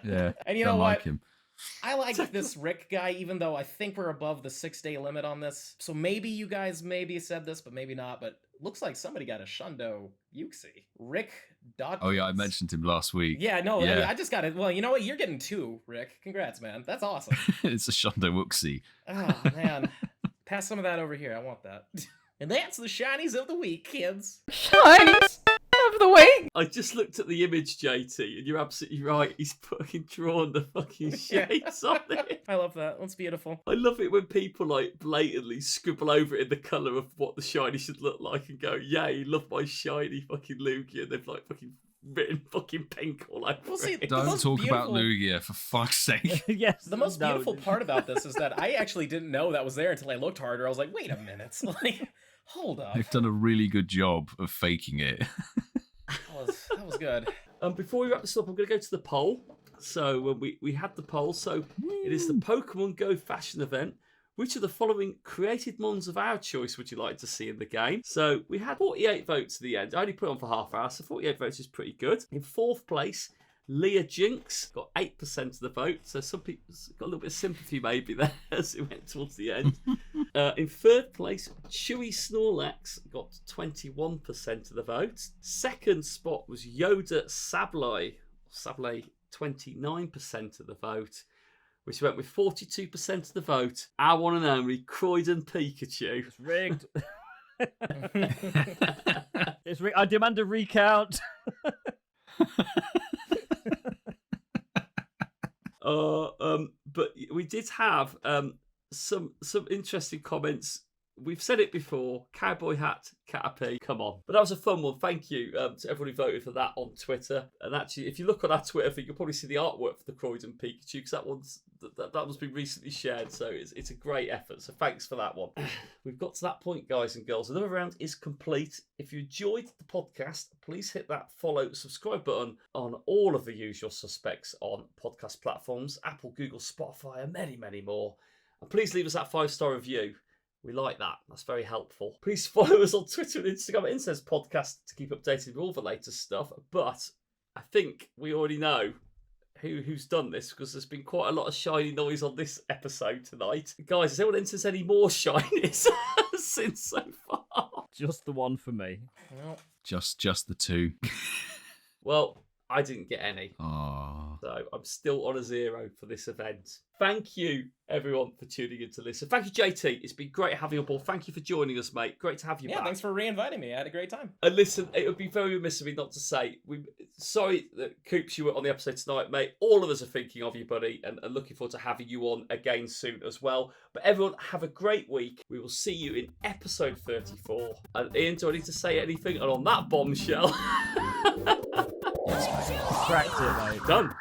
Yeah, and you know what? Like him. I like this Rick guy, even though I think we're above the 6-day limit on this. So maybe you guys maybe said this, but maybe not. But looks like somebody got a Shundo Yuxi. Rick Dodkins. Oh yeah, I mentioned him last week. Yeah, no, yeah. I just got it. Well, you know what? You're getting 2, Rick. Congrats, man. That's awesome. It's a Shundo Wuxi. Oh, man. Pass some of that over here. I want that. And that's the Shinies of the Week, kids. Shinies of of the way. I just looked at the image, JT, and you're absolutely right. He's fucking drawn the fucking shades on it. I love that. That's beautiful. I love it when people like blatantly scribble over it in the colour of what the shiny should look like and go, "Yay, love my shiny fucking Lugia." And they've like fucking written fucking pink all over Well, see, it. the Don't most talk about beautiful- Lugia, for fuck's sake. Yes. The most beautiful part about this is that I actually didn't know that was there until I looked harder. I was like, wait a minute. Like, hold up. They've done a really good job of faking it. That was good. Before we wrap this up, I'm going to go to the poll. So we had the poll. So it is the Pokemon Go fashion event. Which of the following created mons of our choice would you like to see in the game? So we had 48 votes at the end. I only put it on for half hour, so 48 votes is pretty good. In fourth place, Leah Jinx got 8% of the vote. So some people got a little bit of sympathy maybe there as it went towards the end. In third place, Chewy Snorlax got 21% of the vote. Second spot was Yoda Sableye. Sableye, 29% of the vote. Which went with 42% of the vote. Our one and only Croydon Pikachu. It's rigged. It's rigged. I demand a recount. But we did have some interesting comments. We've said it before, Cowboy Hat, Caterpie, come on. But that was a fun one. Thank you to everyone who voted for that on Twitter. And actually, if you look on our Twitter feed, you'll probably see the artwork for the Croydon Pikachu, because that one's been recently shared. So it's a great effort. So thanks for that one. We've got to that point, guys and girls. Another round is complete. If you enjoyed the podcast, please hit that follow, subscribe button on all of the usual suspects on podcast platforms, Apple, Google, Spotify, and many, many more. And please leave us that 5-star review. We like that. That's very helpful. Please follow us on Twitter and Instagram at Incensed Podcast to keep updated with all the latest stuff. But I think we already know who's done this, because there's been quite a lot of shiny noise on this episode tonight. Guys, has anyone incensed any more shinies since so far? Just the one for me. Well, Just the two. Well, I didn't get any. Aww. So I'm still on a 0 for this event. Thank you, everyone, for tuning in to listen. Thank you, JT. It's been great having you on board. Thank you for joining us, mate. Great to have you back. thanks for re-inviting me. I had a great time. And listen, it would be very remiss of me not to say, sorry that Coops, you were on the episode tonight, mate. All of us are thinking of you, buddy, and looking forward to having you on again soon as well. But everyone, have a great week. We will see you in episode 34. And Ian, do I need to say anything? And on that bombshell... Cracked it, mate. Done.